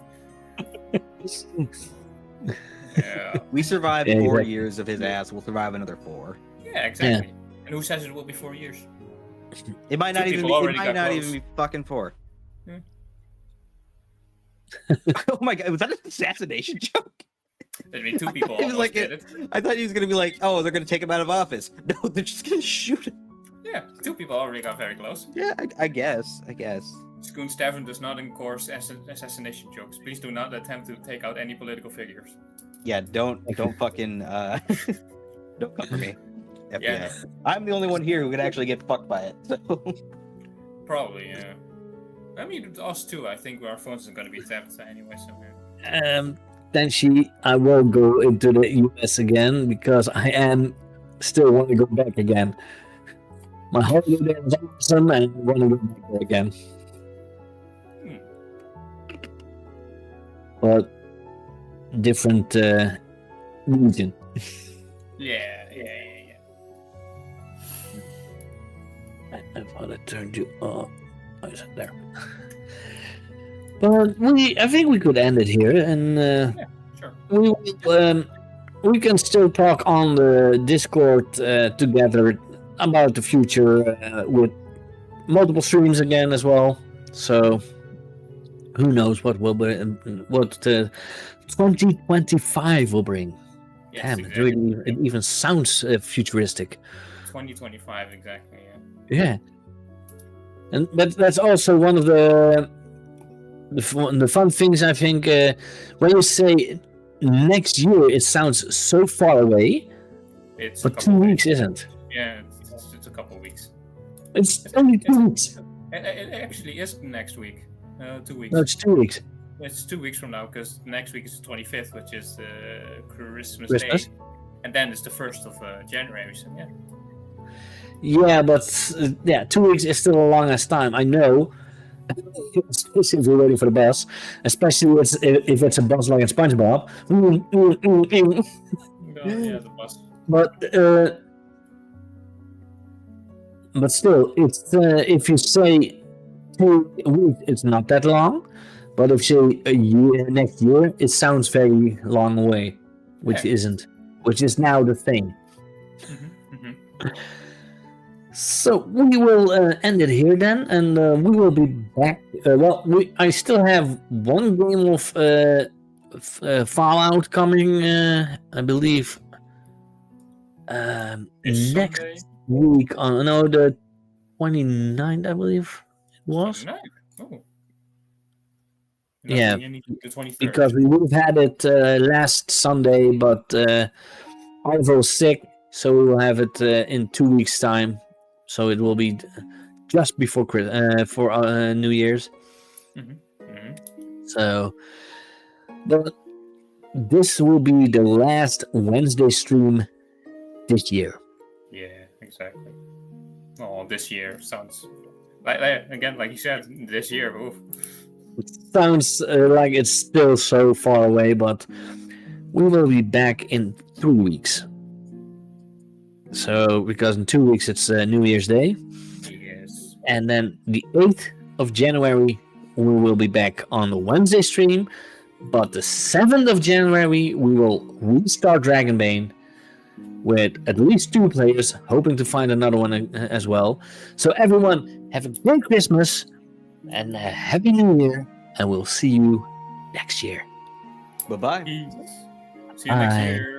Yeah. We survived Yeah, 4 exactly. years of his ass. We'll survive another 4. Yeah, exactly. And who says it will be 4 years? It might not Two even people be. It already might got not close. even be fucking 4. Hmm. Oh my god, was that an assassination joke? I mean, 2 people It was almost like did it. it. I thought he was gonna be like, "Oh, they're gonna take him out of office." No, they're just gonna shoot him. Yeah, 2 people already got very close. Yeah, I guess. Schoon Stavern does not endorse assassination jokes. Please do not attempt to take out any political figures. Yeah, don't fucking don't come for me. FBI. Yeah. I'm the only one here who could actually get fucked by it. So Probably, yeah. I mean, us too. I think our phones are gonna be tapped anyway somehow. Then I will go into the US again because I am still want to go back again. My holiday there is awesome and I want to go back there again. But different region. Yeah. I thought I turned you off. Oh, is it there? But I think we could end it here, and Sure. we can still talk on the Discord together about the future with multiple streams again as well. So who knows what 2025 will bring? Yes, Damn, exactly. it even sounds futuristic. 2025, exactly. Yeah, and that's also one of the fun things I think. When you say next year, it sounds so far away, It's but 2 weeks isn't. Yeah, it's a couple weeks. It's only 2 weeks. It actually is next week. 2 weeks. No, it's 2 weeks. It's 2 weeks from now because next week is the 25th, which is Christmas Day, Christmas? and then it's the 1st of January. So yeah. Yeah, but 2 weeks is still a long ass time. I know. Especially if you're waiting for the bus, especially if it's a bus like in SpongeBob. Yeah, the bus. But still, it's if you say 2 weeks, it's not that long. But if you say a year, next year, it sounds very long away, which isn't. Which is now the thing. So we will end it here then, and we will be back. I still have one game of Fallout coming, I believe, next week on the 29th, I believe it was. 29th? Oh. Yeah, The 23rd. because we would have had it last Sunday, but Ivo was sick, so we will have it in 2 weeks' time. So it will be just before New Year's. So, but this will be the last Wednesday stream this year. Yeah, exactly. Oh, this year sounds like again, like you said, this year. Oof. It sounds like it's still so far away, but we will be back in 3 weeks. So, because in 2 weeks it's New Year's Day. Yes. And then the 8th of January, we will be back on the Wednesday stream. But the 7th of January, we will restart Dragonbane with at least 2 players, hoping to find another one as well. So, everyone, have a great Christmas and a Happy New Year. And we'll see you next year. Bye-bye. See you next year.